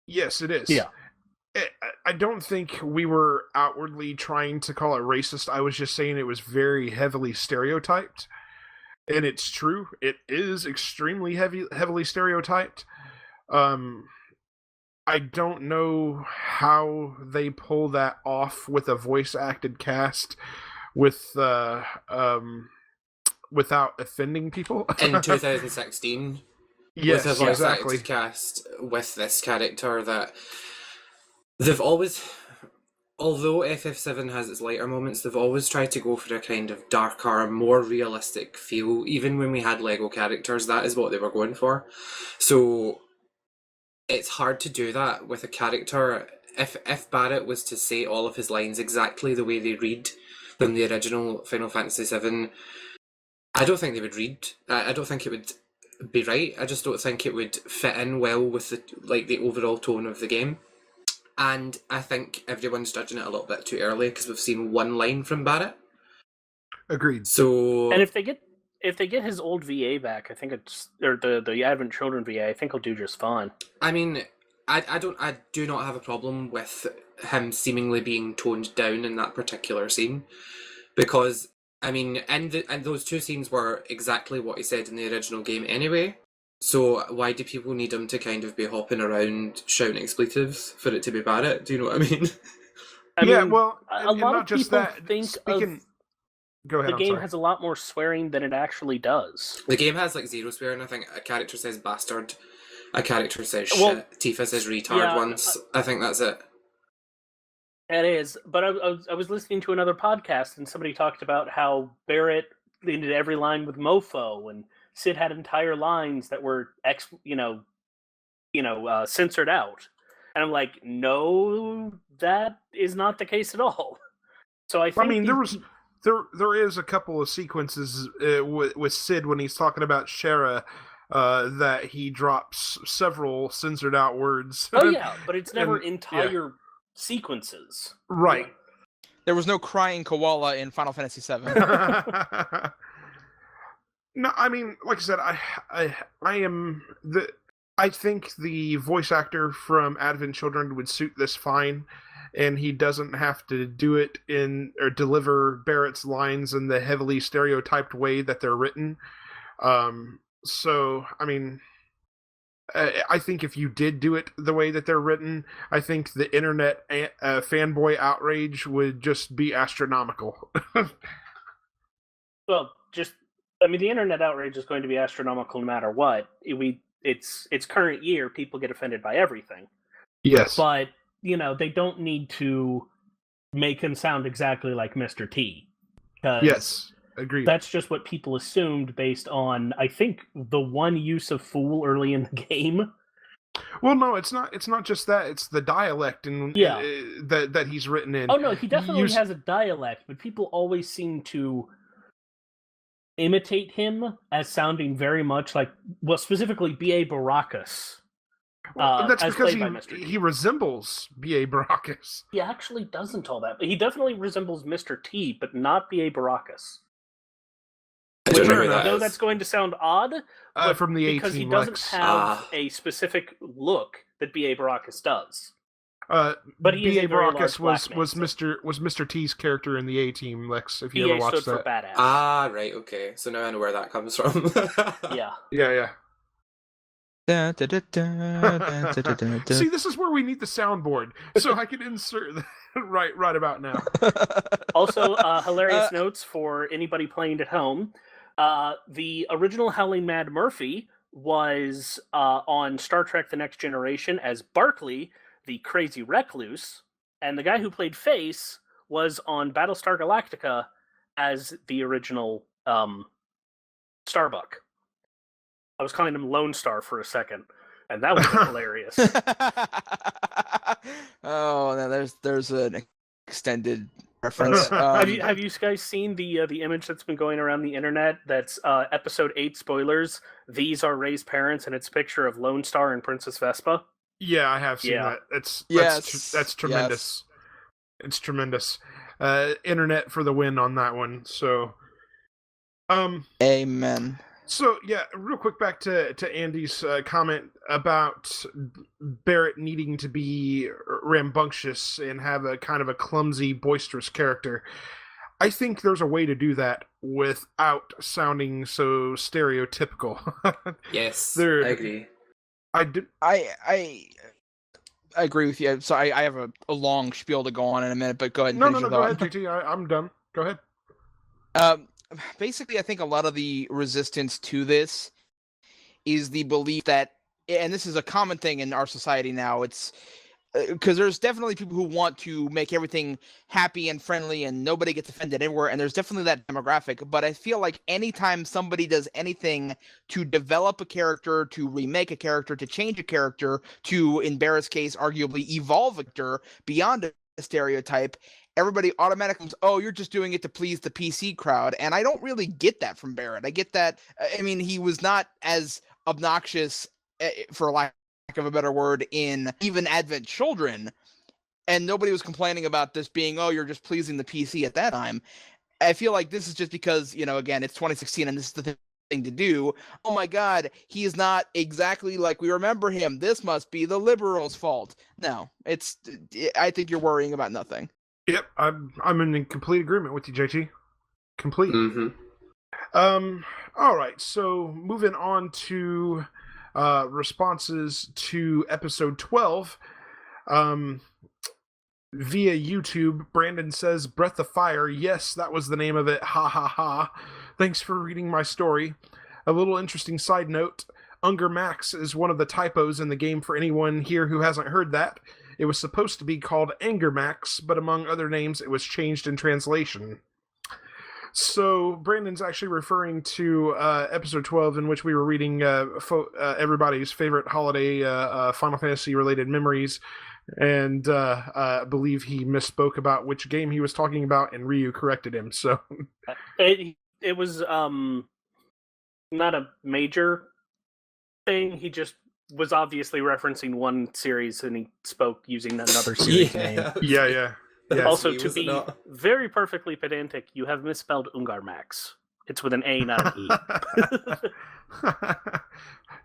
yes, it is. Yeah. I don't think we were outwardly trying to call it racist. I was just saying it was very heavily stereotyped. And it's true. It is extremely heavily stereotyped. I don't know how they pull that off with a voice-acted cast without offending people. In 2016, yes, with a exactly. cast with this character that they've always, although FF7 has its lighter moments, they've always tried to go for a kind of darker, more realistic feel. Even when we had Lego characters, that is what they were going for. So it's hard to do that with a character. If Barrett was to say all of his lines exactly the way they read from the original Final Fantasy VII, I don't think they would read. I don't think it would be right. I just don't think it would fit in well with the overall tone of the game. And I think everyone's judging it a little bit too early because we've seen one line from Barrett. Agreed. So, and if they get his old VA back, I think the Advent Children VA, I think he'll do just fine. I mean, I do not have a problem with him seemingly being toned down in that particular scene, because I mean, and those two scenes were exactly what he said in the original game anyway. So why do people need him to kind of be hopping around shouting expletives for it to be Barrett? Do you know what I mean? I yeah, mean, well, a lot not of just people that. think Speaking, go ahead. the I'm game sorry. has a lot more swearing than it actually does. The game has like 0 swearing. I think a character says bastard, a character says shit, Well, Tifa says retard once. I think that's it. It is, but I was listening to another podcast and somebody talked about how Barrett ended every line with "mofo" and Sid had entire lines that were censored out, and I'm like, no, that is not the case at all. So I think there is a couple of sequences with Sid when he's talking about Shara that he drops several censored out words. Oh yeah, but it's never entire sequences. Right. There was no crying koala in Final Fantasy VII. No, I mean, like I said, I think the voice actor from Advent Children would suit this fine, and he doesn't have to do it or deliver Barrett's lines in the heavily stereotyped way that they're written. So, I mean, I think if you did do it the way that they're written, I think the internet fanboy outrage would just be astronomical. Well, the internet outrage is going to be astronomical no matter what. It's current year, people get offended by everything. Yes. But, they don't need to make him sound exactly like Mr. T. Yes, agreed. That's just what people assumed based on, I think, the one use of fool early in the game. Well, no, it's not just that. It's the dialect that he's written in. Oh, no, he definitely has a dialect, but people always seem to imitate him as sounding very much like, well, specifically B.A. Baracus. That's because he he resembles B.A. Baracus. He actually doesn't all that. He definitely resembles Mr. T, but not B.A. Baracus. I don't know who that I know is. that's going to sound odd, but from the because he 18 doesn't Lex. have a specific look that B.A. Baracus does. But he is B.A. a very Baracus large black was man, Mr. T's character in the A-Team, Lex, if you BA ever watched stood that. for badass. Ah, right, okay. So now I know where that comes from. Yeah. Yeah. Da, da, da, da, da, da, da. See, this is where we need the soundboard, so I can insert that right about now. Also, hilarious notes for anybody playing at home. The original Howling Mad Murphy was on Star Trek The Next Generation as Barclay, the crazy recluse, and the guy who played Face was on Battlestar Galactica as the original Starbuck. I was calling him Lone Star for a second, and that was hilarious. Oh, now there's an extended reference. Have you guys seen the image that's been going around the internet? That's episode 8 spoilers. These are Rey's parents, and it's a picture of Lone Star and Princess Vespa. Yeah, I have seen that. That's tremendous. Yes. It's tremendous. Internet for the win on that one. So, amen. So yeah, real quick back to Andy's comment about Barrett needing to be rambunctious and have a kind of a clumsy, boisterous character. I think there's a way to do that without sounding so stereotypical. Yes, I agree. I agree with you. So I have a long spiel to go on in a minute, but go ahead and finish your go thought. ahead, JT. I'm done. Go ahead. Basically, I think a lot of the resistance to this is the belief that, and this is a common thing in our society now, it's because there's definitely people who want to make everything happy and friendly and nobody gets offended anywhere, and there's definitely that demographic. But I feel like anytime somebody does anything to develop a character, to remake a character, to change a character, to, in Barrett's case, arguably evolve a character beyond a stereotype, everybody automatically goes, oh, you're just doing it to please the PC crowd. And I don't really get that from Barrett. I get that. I mean, he was not as obnoxious, for lack of a better word, in even Advent Children. And nobody was complaining about this being, oh, you're just pleasing the PC at that time. I feel like this is just because, again, it's 2016 and this is the thing to do. Oh my God, he is not exactly like we remember him. This must be the liberals' fault. No, I think you're worrying about nothing. Yep, I'm in complete agreement with you, JT. Complete. Mm-hmm. All right, so moving on to responses to episode 12. via YouTube, Brandon says, Breath of Fire. Yes, that was the name of it. Ha ha ha. Thanks for reading my story. A little interesting side note. Unger Max is one of the typos in the game for anyone here who hasn't heard that. It was supposed to be called Anger Max, but among other names, it was changed in translation. So, Brandon's actually referring to episode 12, in which we were reading everybody's favorite holiday Final Fantasy-related memories, and I believe he misspoke about which game he was talking about, and Ryu corrected him, so... It was not a major thing, he just was obviously referencing one series, and he spoke using another series name. Yeah. Yes, Also, to be very perfectly pedantic, you have misspelled Ungarmax. It's with an A, not an E.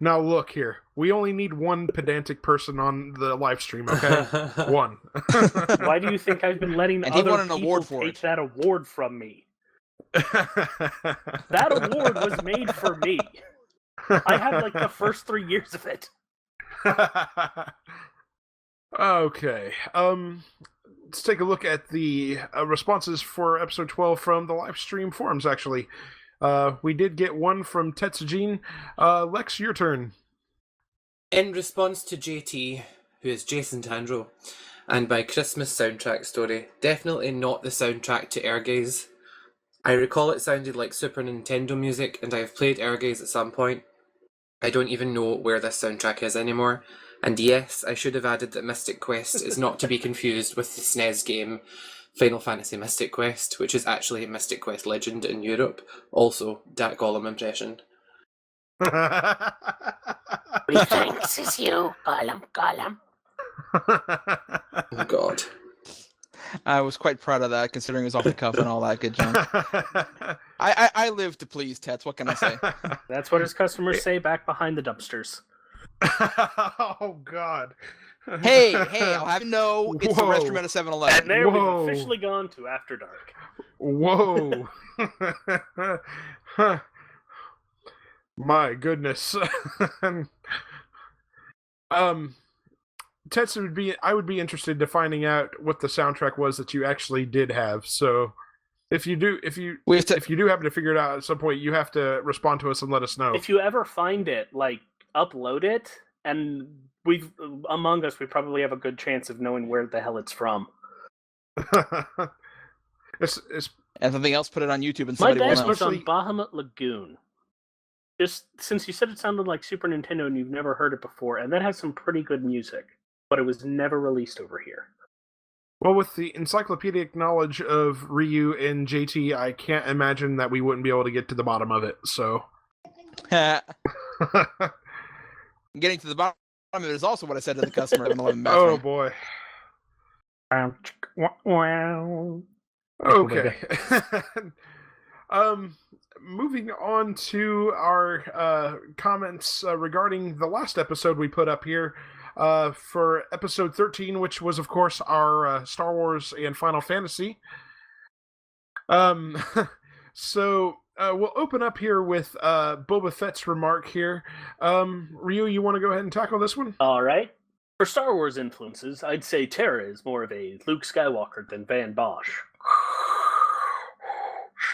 Now look here. We only need one pedantic person on the live stream, okay? One. Why do you think I've been letting And he other won an people award for take it. that award from me? That award was made for me. I had like the first 3 years of it. Okay. Let's take a look at the responses for episode 12 from the live stream forums, actually. We did get one from Tetsujin. Lex, your turn. In response to JT, who is JasonTandro, and my Christmas soundtrack story, definitely not the soundtrack to Airgaze. I recall it sounded like Super Nintendo music, and I have played Airgaze at some point. I don't even know where this soundtrack is anymore. And yes, I should have added that Mystic Quest is not to be confused with the SNES game Final Fantasy Mystic Quest, which is actually Mystic Quest Legend in Europe. Also, Dat Gollum impression. We think this is you, Gollum. Oh god. I was quite proud of that, considering it was off the cuff and all that good junk. I live to please, Tets. What can I say? That's what his customers say back behind the dumpsters. Oh, God. Hey, I'll have you know it's the restroom at a 7-Eleven. And there Whoa. we've officially gone to After Dark. Whoa. My goodness. Tetsu I would be interested to finding out what the soundtrack was that you actually did have. So if you do happen to figure it out at some point, you have to respond to us and let us know. If you ever find it, like, upload it, and among us, we probably have a good chance of knowing where the hell it's from. And something else, put it on YouTube and My somebody will best know. was on Bahamut Lagoon. Just since you said it sounded like Super Nintendo and you've never heard it before, and that has some pretty good music, but it was never released over here. Well, with the encyclopedic knowledge of Ryu and JT, I can't imagine that we wouldn't be able to get to the bottom of it, so... Getting to the bottom of it is also what I said to the customer in the 11 Oh, bathroom. boy. Okay. Moving on to our comments regarding the last episode we put up here for episode 13, which was, of course, our Star Wars and Final Fantasy. So we'll open up here with Boba Fett's remark here. Ryu, you want to go ahead and tackle this one? All right. For Star Wars influences, I'd say Terra is more of a Luke Skywalker than Van Bosch.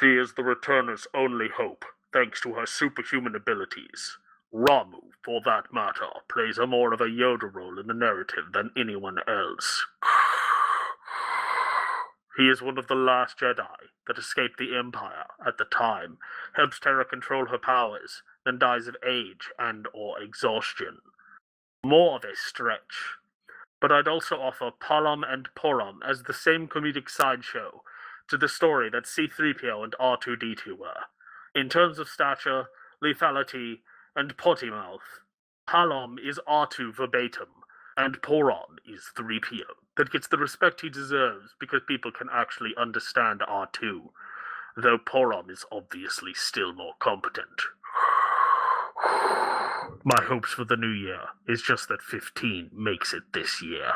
She is the Returner's only hope, thanks to her superhuman abilities. Ramu, for that matter, plays a more of a Yoda role in the narrative than anyone else. He is one of the last Jedi that escaped the Empire at the time, helps Terra control her powers, then dies of age and or exhaustion. More of a stretch. But I'd also offer Palam and Poram as the same comedic sideshow to the story that C-3PO and R2-D2 were. In terms of stature, lethality, and potty mouth, Palam is R2 verbatim, and Poram is 3PO. That gets the respect he deserves because people can actually understand R2, though Poram is obviously still more competent. My hopes for the new year is just that 15 makes it this year.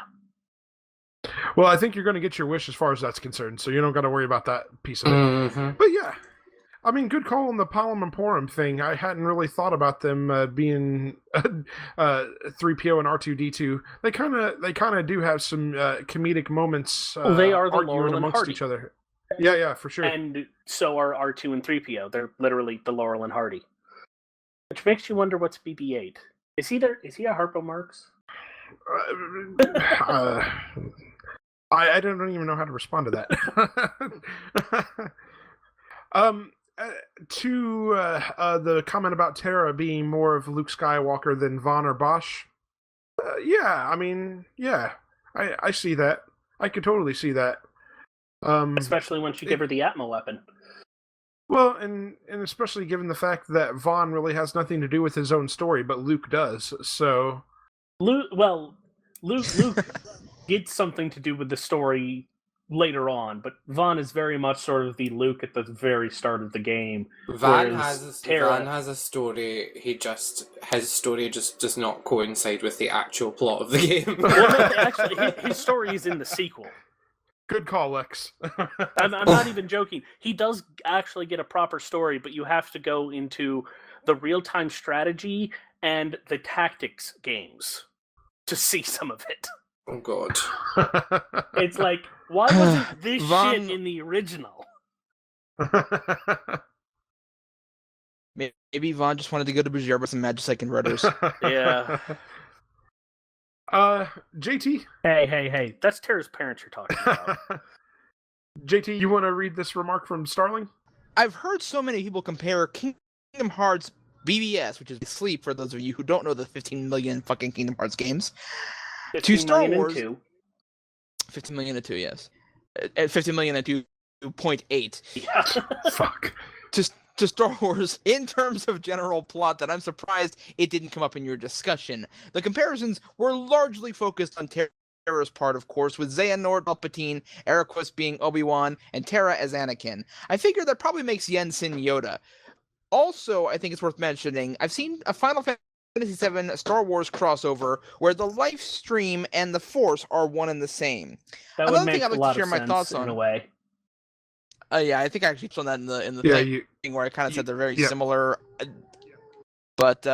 Well, I think you're going to get your wish as far as that's concerned, so you don't got to worry about that piece of it. Mm-hmm. But yeah, I mean, good call on the Palom and Porum thing. I hadn't really thought about them being 3PO and R2D2. They kind of do have some comedic moments. Well, they are the arguing Laurel and amongst Hardy. each other. Yeah, for sure. And so are R2 and 3PO. They're literally the Laurel and Hardy. Which makes you wonder what's BB-8. Is he a Harpo Marx? I don't even know how to respond to that. To the comment about Terra being more of Luke Skywalker than Vaughn or Bosch. I see that. I could totally see that. Especially once you give her the Atmo weapon. Well, and especially given the fact that Vaughn really has nothing to do with his own story, but Luke does. So, Luke gets something to do with the story later on, but Vaughn is very much sort of the Luke at the very start of the game. Van has a story. His story just does not coincide with the actual plot of the game. Well, no, actually, his story is in the sequel. Good call, Lex. I'm not even joking. He does actually get a proper story, but you have to go into the real-time strategy and the tactics games to see some of it. Oh god. It's like, why wasn't this shit in the original? Maybe Vaughn just wanted to go to Bajir with some Magicite converters. Yeah. JT? Hey. That's Tara's parents you're talking about. JT, you want to read this remark from Starling? I've heard so many people compare Kingdom Hearts BBS, which is Sleep for those of you who don't know the 15 million fucking Kingdom Hearts games, to Star Wars. 15 million and 2, yes. 15 million and 2.8. Yeah. Fuck. To Star Wars in terms of general plot that I'm surprised it didn't come up in your discussion. The comparisons were largely focused on Terra's part, of course, with Xehanort, Palpatine, Araquis being Obi-Wan, and Terra as Anakin. I figure that probably makes Yensin Yoda. Also, I think it's worth mentioning, I've seen a Final Fantasy VII Star Wars crossover where the Lifestream and the Force are one and the same. That would make a lot of sense in a way. Yeah, I think I actually saw that in the thing where I kind of said they're very similar, but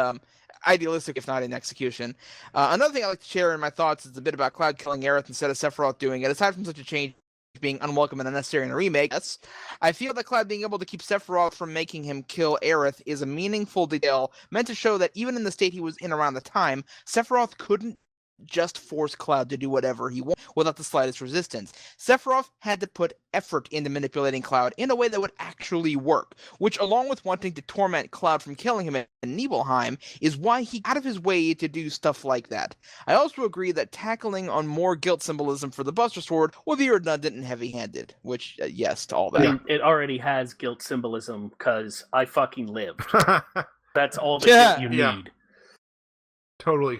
idealistic, if not in execution. Another thing I'd like to share in my thoughts is a bit about Cloud killing Aerith instead of Sephiroth doing it. Aside from such a change being unwelcome and unnecessary in a remake, yes, I feel that Cloud being able to keep Sephiroth from making him kill Aerith is a meaningful detail meant to show that even in the state he was in around the time, Sephiroth couldn't just force Cloud to do whatever he wanted without the slightest resistance. Sephiroth had to put effort into manipulating Cloud in a way that would actually work, which, along with wanting to torment Cloud from killing him in Nibelheim, is why he got out of his way to do stuff like that. I also agree that tackling on more guilt symbolism for the Buster Sword would be redundant and heavy-handed, which, yes, to all that. I mean, it already has guilt symbolism, because I fucking lived. That's all the shit you need. Totally.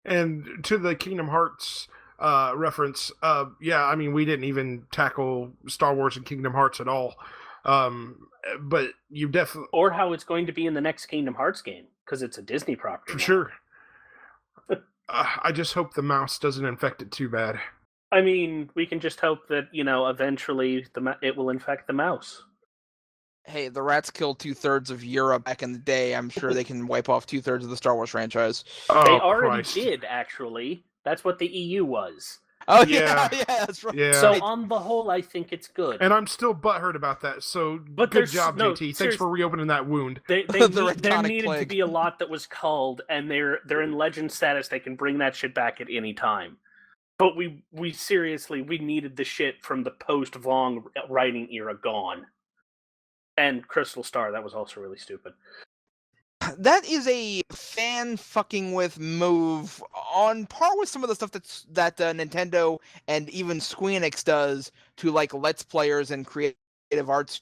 And to the Kingdom Hearts reference, I mean, we didn't even tackle Star Wars and Kingdom Hearts at all. But you definitely... Or how it's going to be in the next Kingdom Hearts game, because it's a Disney property. For sure. I just hope the mouse doesn't infect it too bad. I mean, we can just hope that, eventually it will infect the mouse. Hey, the rats killed 2/3 of Europe back in the day. I'm sure they can wipe off 2/3 of the Star Wars franchise. Oh, they already Christ. did, actually. That's what the EU was. Oh, yeah, that's right. Yeah. So, on the whole, I think it's good. And I'm still butthurt about that, so good job, JT. Thanks for reopening that wound. There needed to be a lot that was culled, and they're in legend status. They can bring that shit back at any time. But we seriously, we needed the shit from the post-Vong writing era gone. And Crystal Star, that was also really stupid. That is a fan fucking with move on par with some of the stuff that Nintendo and even Squeenix does to like Let's Players and creative arts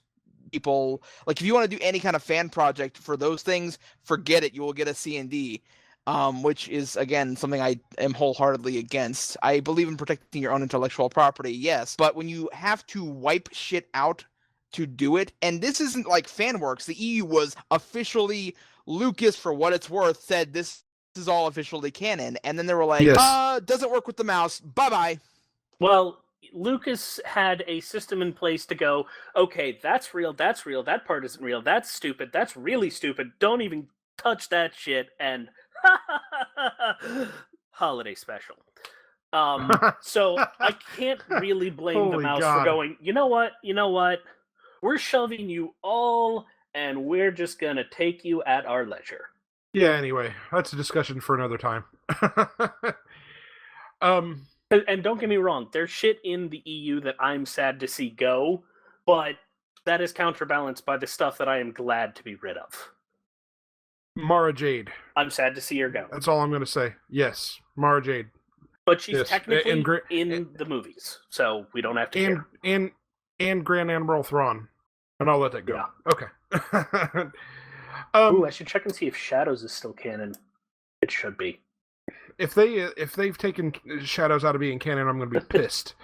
people. Like if you want to do any kind of fan project for those things, forget it. You will get a C&D, which is again something I am wholeheartedly against. I believe in protecting your own intellectual property, yes, but when you have to wipe shit out to do it, and this isn't like FanWorks. The EU was officially, Lucas, for what it's worth, said this is all officially canon, and then they were like, doesn't work with the mouse, bye-bye. Well, Lucas had a system in place to go, okay, that's real, that part isn't real, that's stupid, that's really stupid, don't even touch that shit, and holiday special. So I can't really blame the mouse for going, you know what, we're shoving you all, and we're just gonna take you at our leisure. Yeah, anyway, that's a discussion for another time. And don't get me wrong, there's shit in the EU that I'm sad to see go, but that is counterbalanced by the stuff that I am glad to be rid of. Mara Jade. I'm sad to see her go. That's all I'm going to say. Yes, Mara Jade. But she's technically in the movies, so we don't have to care. And Grand Admiral Thrawn. And I'll let that go. Yeah. Okay. I should check and see if Shadows is still canon. It should be. If they've taken Shadows out of being canon, I'm going to be pissed.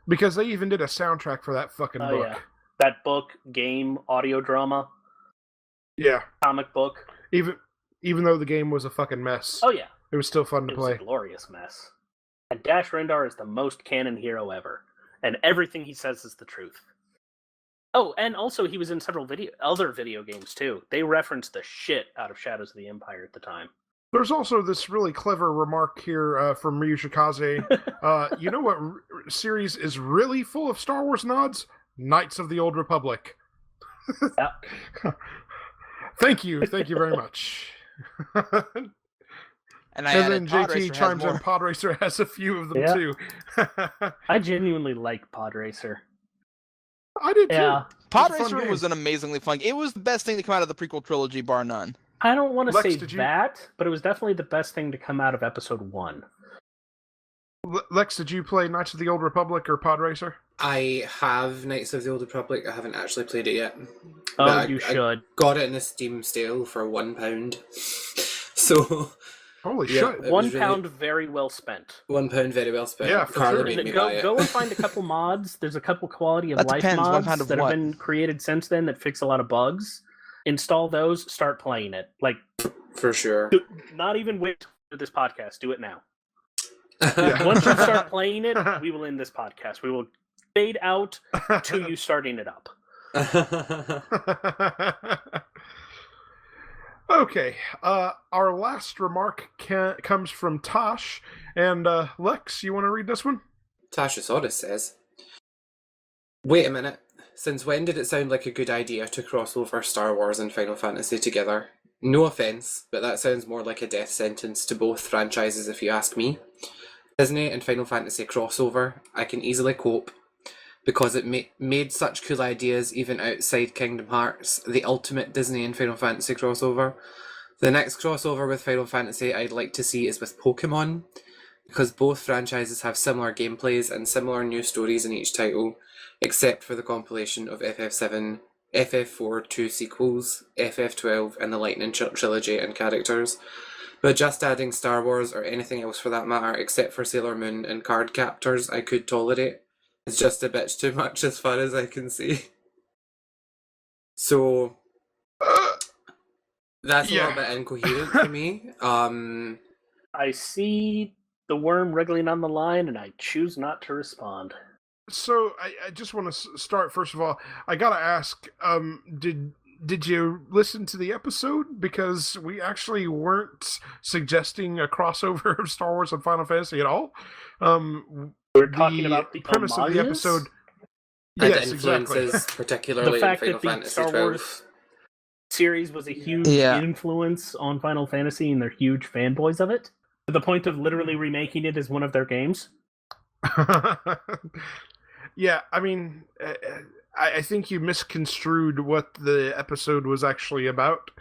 Because they even did a soundtrack for that fucking book. Yeah. That book, game, audio drama. Yeah. Comic book. Even though the game was a fucking mess. Oh, yeah. It was still fun to play. It was a glorious mess. And Dash Rendar is the most canon hero ever. And everything he says is the truth. Oh, and also he was in several other video games, too. They referenced the shit out of Shadows of the Empire at the time. There's also this really clever remark here from Ryushikaze. You know what series is really full of Star Wars nods? Knights of the Old Republic. Yeah. Thank you very much. And then JT chimes in, Podracer has a few of them too. I genuinely like Podracer. I did too. Podracer was an amazingly fun game. It was the best thing to come out of the prequel trilogy, bar none. I don't want to say that, but it was definitely the best thing to come out of episode 1. Lex, did you play Knights of the Old Republic or Podracer? I have Knights of the Old Republic. I haven't actually played it yet. Oh, you should. I got it in a Steam sale for £1. So... Holy shit. £1 very well spent. £1 very well spent. Yeah, for sure. Go and find a couple mods. There's a couple quality of life mods that have been created since then that fix a lot of bugs. Install those, start playing it. Like, for sure. Not even wait for this podcast. Do it now. Once you start playing it, we will end this podcast. We will fade out to you starting it up. Okay, our last remark comes from Tosh, and Lex, you want to read this one? Tashosaurus says, "Wait a minute, since when did it sound like a good idea to cross over Star Wars and Final Fantasy together? No offense, but that sounds more like a death sentence to both franchises if you ask me. Disney and Final Fantasy crossover, I can easily cope, because it made such cool ideas even outside Kingdom Hearts, the ultimate Disney and Final Fantasy crossover. The next crossover with Final Fantasy I'd like to see is with Pokemon, because both franchises have similar gameplays and similar new stories in each title, except for the compilation of FF7, FF4 2 sequels, FF12 and the Lightning Trilogy and characters. But just adding Star Wars, or anything else for that matter, except for Sailor Moon and card captors, I could tolerate. It's just a bit too much as far as I can see." So that's a little bit incoherent to me. I see the worm wriggling on the line, and I choose not to respond. So I just want to start, first of all, I gotta ask, did you listen to the episode? Because we actually weren't suggesting a crossover of Star Wars and Final Fantasy at all. We're talking about the premise of the episode. And yes, influences, exactly. particularly the fact in Final that the Fantasy Star 12. Wars series was a huge influence on Final Fantasy, and they're huge fanboys of it, to the point of literally remaking it as one of their games. Yeah, I mean, I think you misconstrued what the episode was actually about.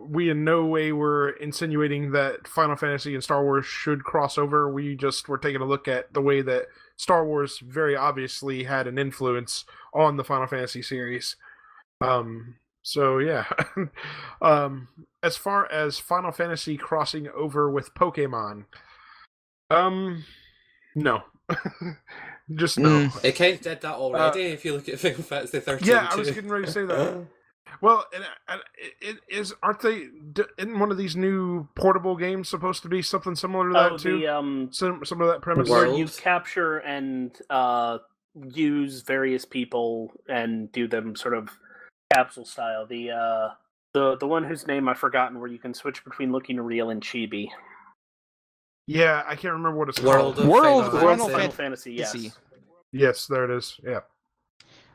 We in no way were insinuating that Final Fantasy and Star Wars should cross over. We just were taking a look at the way that Star Wars very obviously had an influence on the Final Fantasy series. So yeah. As far as Final Fantasy crossing over with Pokemon, no. Just no. It kind of did that already if you look at Final Fantasy 13. Yeah, I was getting ready to say that. Well, aren't they? Isn't one of these new portable games supposed to be something similar to that too? Some of that premise. Where you capture and use various people and do them sort of capsule style. The one whose name I've forgotten, where you can switch between looking real and chibi. Yeah, I can't remember what it's called. Final Fantasy. Yes. Yes, there it is. Yeah.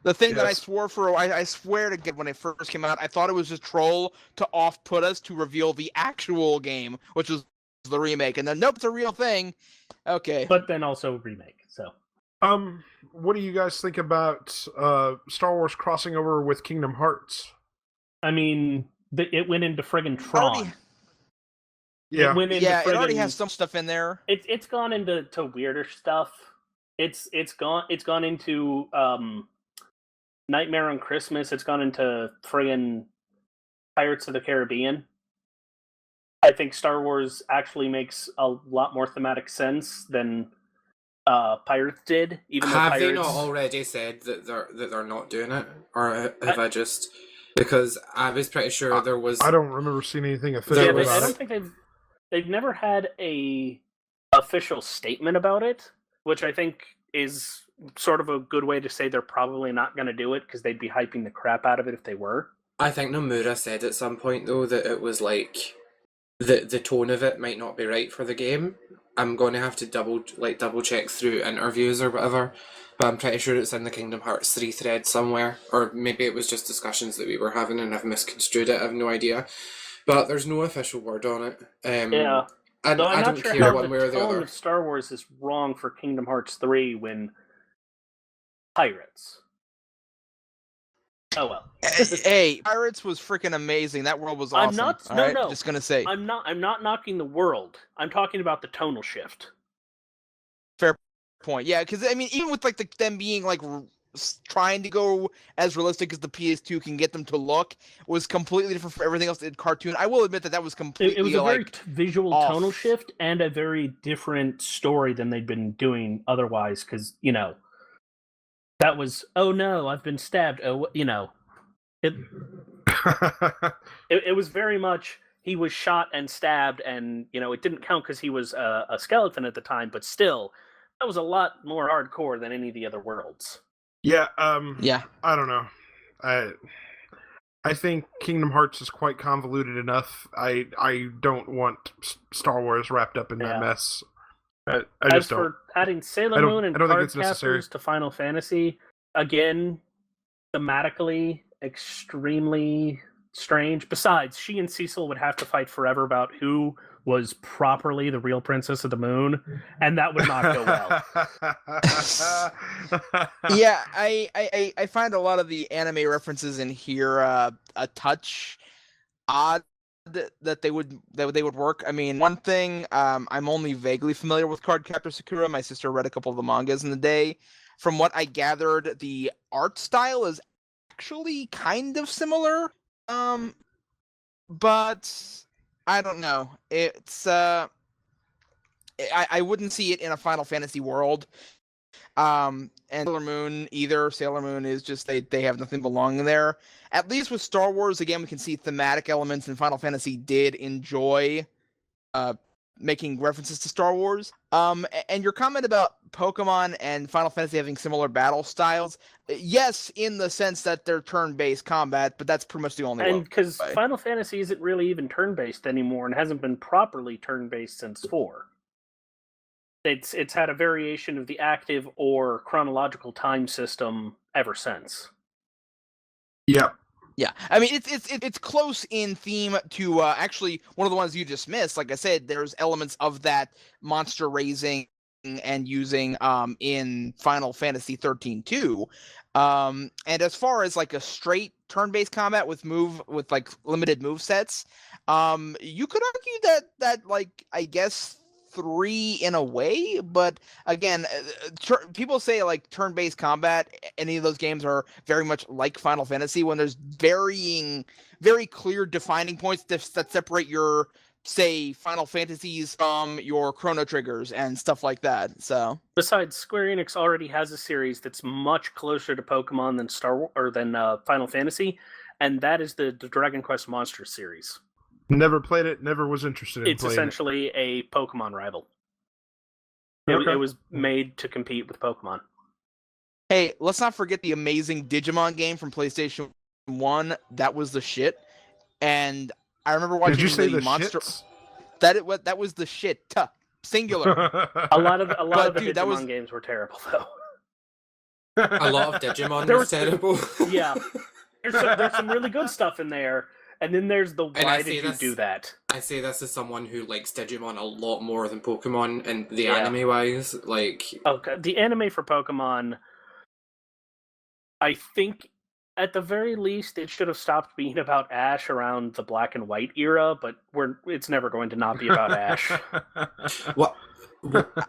The thing that I swear to get when it first came out, I thought it was a troll to off-put us to reveal the actual game, which was the remake, and then nope, it's a real thing. Okay. But then also remake. So. What do you guys think about Star Wars crossing over with Kingdom Hearts? I mean, it went into friggin' Tron. Yeah. It already has some stuff in there. It's gone into weirder stuff. It's gone into Nightmare on Christmas. It's gone into friggin' Pirates of the Caribbean. I think Star Wars actually makes a lot more thematic sense than Pirates did. Even though have they not already said that they're not doing it, or have I just? Because I was pretty sure there was. I don't remember seeing anything official about it. I don't think they've never had a official statement about it, which I think is sort of a good way to say they're probably not going to do it, because they'd be hyping the crap out of it if they were. I think Nomura said at some point though that it was like the tone of it might not be right for the game. I'm going to have to double check through interviews or whatever, but I'm pretty sure it's in the Kingdom Hearts 3 thread somewhere, or maybe it was just discussions that we were having and I've misconstrued it. I have no idea, but there's no official word on it. Yeah. I don't care one way or the other. The tone of Star Wars is wrong for Kingdom Hearts 3 when pirates. Oh well. Hey, Pirates was freaking amazing. That world was awesome. No. Just gonna say. I'm not knocking the world. I'm talking about the tonal shift. Fair point. Yeah, because I mean, even with like them being like trying to go as realistic as the PS2 can get them to look, was completely different from everything else in cartoon. I will admit that was completely. It was a very visual off. Tonal shift and a very different story than they'd been doing otherwise. Because that was, oh no, I've been stabbed. Oh, it was very much, he was shot and stabbed, and it didn't count because he was a skeleton at the time, but still, that was a lot more hardcore than any of the other worlds. Yeah. Yeah. I don't know. I think Kingdom Hearts is quite convoluted enough. I don't want Star Wars wrapped up in that mess. I just don't. As for adding Sailor Moon and Cardcaptors to Final Fantasy, again, thematically, extremely strange. Besides, she and Cecil would have to fight forever about who was properly the real Princess of the Moon, and that would not go well. Yeah, I find a lot of the anime references in here a touch odd that they would work. I mean, one thing, I'm only vaguely familiar with Cardcaptor Sakura. My sister read a couple of the mangas in the day. From what I gathered, the art style is actually kind of similar. But I don't know. It's I wouldn't see it in a Final Fantasy world. And Sailor Moon either. Sailor Moon is just they have nothing belonging there. At least with Star Wars, again, we can see thematic elements, and Final Fantasy did enjoy making references to Star Wars. And your comment about Pokemon and Final Fantasy having similar battle styles, yes, in the sense that they're turn-based combat, but that's pretty much the only one. And because Final Fantasy isn't really even turn-based anymore and hasn't been properly turn-based since 4. It's had a variation of the active or chronological time system ever since. Yeah. Yeah, I mean it's close in theme to actually one of the ones you just missed. Like I said, there's elements of that monster raising and using in Final Fantasy 13 too. And as far as like a straight turn-based combat with like limited move sets, you could argue that like I guess 3 in a way, but again, people say like turn-based combat, any of those games are very much like Final Fantasy when there's very clear defining points that separate your, say, Final Fantasies from your Chrono Triggers and stuff like that. So besides, Square Enix already has a series that's much closer to Pokemon than than Final Fantasy, and that is the Dragon Quest Monsters series. Never played it. Never was interested in It's playing essentially a Pokemon rival. Okay. It was made to compete with Pokemon. Hey, let's not forget the amazing Digimon game from PlayStation 1. That was the shit. And I remember watching Did you say the monster. shits? That was the shit. Singular. A lot of the dude, Digimon games were terrible, though. A lot of Digimon There was terrible. Yeah, there's some really good stuff in there, and then there's the why did you do that? I say this as someone who likes Digimon a lot more than Pokemon, and the Yeah. anime wise, like. Okay, the anime for Pokemon, I think at the very least it should have stopped being about Ash around the Black and White era, but it's never going to not be about Ash. What?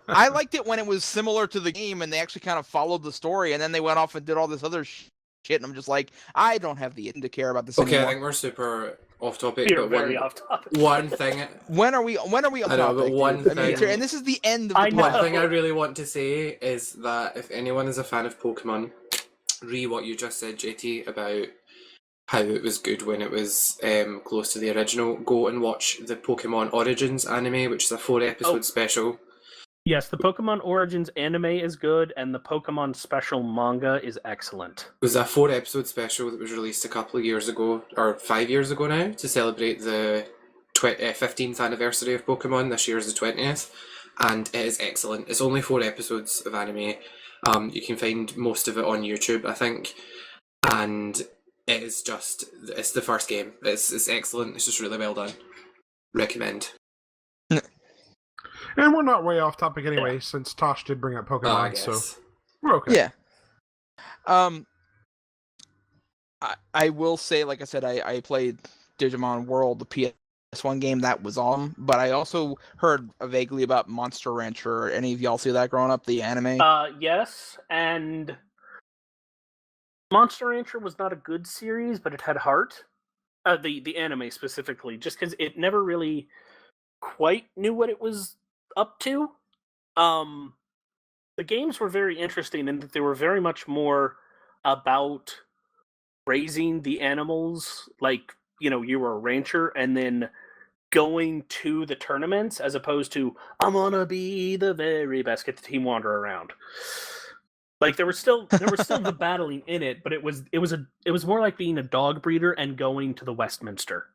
I liked it when it was similar to the game and they actually kind of followed the story, and then they went off and did all this other shit, and I'm just like, I don't have the to care about this Okay, anymore. I think we're super off topic. You're but very off topic. One thing. When are we on I know, topic? but one dude? I mean, thing- and this is the end of I the know. One podcast. thing I really want to say is that if anyone is a fan of Pokemon, what you just said, JT, about how it was good when it was close to the original, go and watch the Pokemon Origins anime, which is a 4-episode special. Yes, the Pokemon Origins anime is good, and the Pokemon Special manga is excellent. It was a 4-episode special that was released a couple of years ago, or 5 years ago now, to celebrate the 15th anniversary of Pokemon. This year is the 20th, and it is excellent. It's only 4 episodes of anime. You can find most of it on YouTube, I think, and it is it's the first game. It's excellent. It's just really well done. Recommend. And we're not way off topic anyway, since Tosh did bring up Pokemon, I so guess. we're okay. Yeah. I will say, like I said, I played Digimon World, the PS1 game that was on, but I also heard vaguely about Monster Rancher. Any of y'all see that growing up, the anime? Yes, and Monster Rancher was not a good series, but it had heart. The anime specifically, just because it never really quite knew what it was up to. The games were very interesting in that they were very much more about raising the animals, like, you were a rancher, and then going to the tournaments, as opposed to, I'm gonna be the very best, get the team wander around. Like, there was still the battling in it, but it was more like being a dog breeder and going to the Westminster.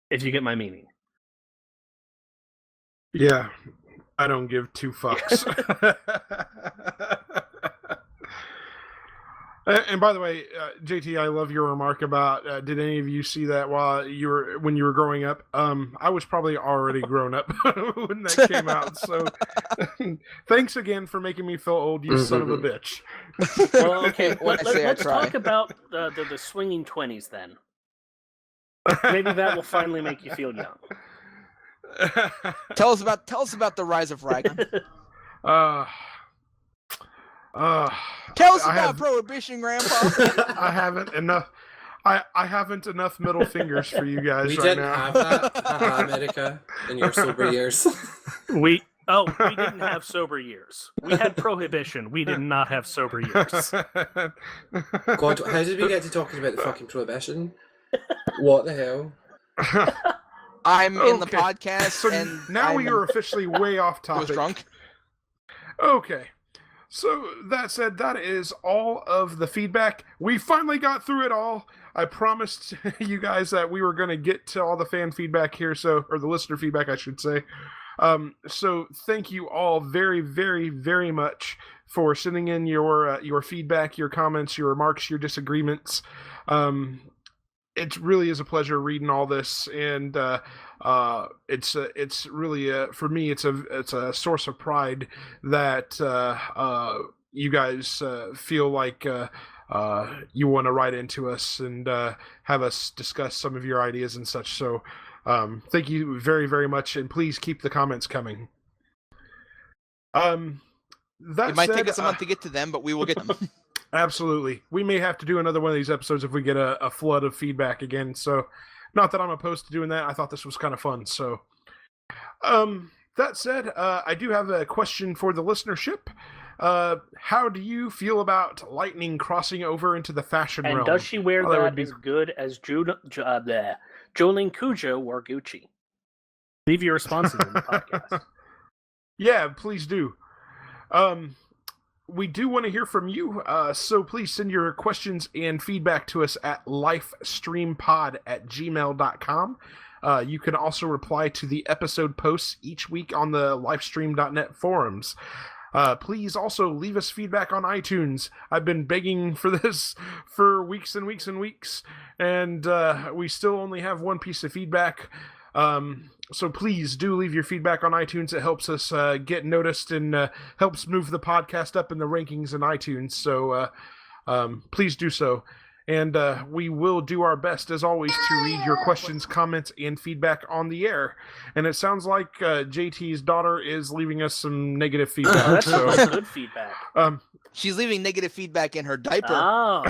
If you get my meaning. Yeah, I don't give 2 fucks. And by the way, JT, I love your remark about did any of you see that when you were growing up? I was probably already grown up when that came out. So thanks again for making me feel old, you son of a bitch. Well, okay, When I say I let's try. talk about the swinging 20s then. Maybe that will finally make you feel young. Tell us about the rise of Raigon. Tell us about Prohibition, Grandpa. I haven't enough. I haven't enough middle fingers for you guys We right didn't now. have that, haha, America, in your sober years. We didn't have sober years. We had prohibition. We did not have sober years. God, how did we get to talking about the fucking prohibition? What the hell? I'm in the Okay, podcast, So and now we are officially way off I was topic. drunk. Okay. So that said, that is all of the feedback. We finally got through it all. I promised you guys that we were going to get to all the fan feedback here, or the listener feedback, I should say. So thank you all very, very, very much for sending in your feedback, your comments, your remarks, your disagreements. It really is a pleasure reading all this, and it's really for me it's a source of pride that you guys feel like you want to write into us and have us discuss some of your ideas and such. So thank you very, very much, and please keep the comments coming. That It might said, take us a month to get to them, but we will get them. Absolutely. We may have to do another one of these episodes if we get a flood of feedback again. So, not that I'm opposed to doing that. I thought this was kind of fun. So, that said, I do have a question for the listenership. how do you feel about Lightning crossing over into the fashion realm? And does she wear Oh, that as good as Jolene Cujo wore Gucci? Leave your responses in the podcast. Yeah, please do. We do want to hear from you, so please send your questions and feedback to us at lifestreampod@gmail.com. You can also reply to the episode posts each week on the Lifestream.net forums. Please also leave us feedback on iTunes. I've been begging for this for weeks and weeks and weeks, and we still only have one piece of feedback. So please do leave your feedback on iTunes. It helps us get noticed and helps move the podcast up in the rankings in iTunes. So please do so. And we will do our best, as always, to read your questions, comments, and feedback on the air. And it sounds like JT's daughter is leaving us some negative feedback. That's so good feedback. She's leaving negative feedback in her diaper. Oh.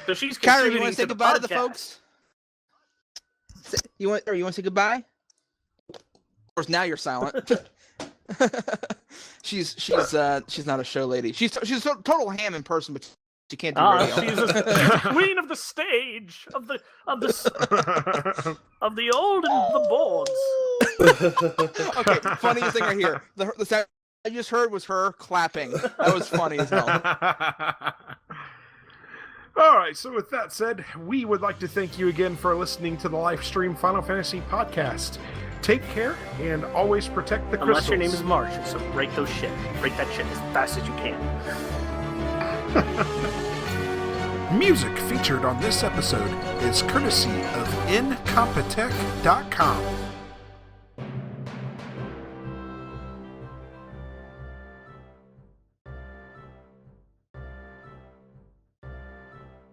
So she's Kyra, contributing you want to say the goodbye to the podcast. folks? You want to say goodbye? Of course, now you're silent. She's not a show lady. She's a total ham in person, but she can't do radio. She's the queen of the stage of the old and the boards. Okay, funniest thing right here. The sound I just heard was her clapping. That was funny as hell. All right, so with that said, we would like to thank you again for listening to the Lifestream Final Fantasy Podcast. Take care and always protect the crystals. Unless your name is Marsh, so break that shit as fast as you can. Music featured on this episode is courtesy of Incompetech.com.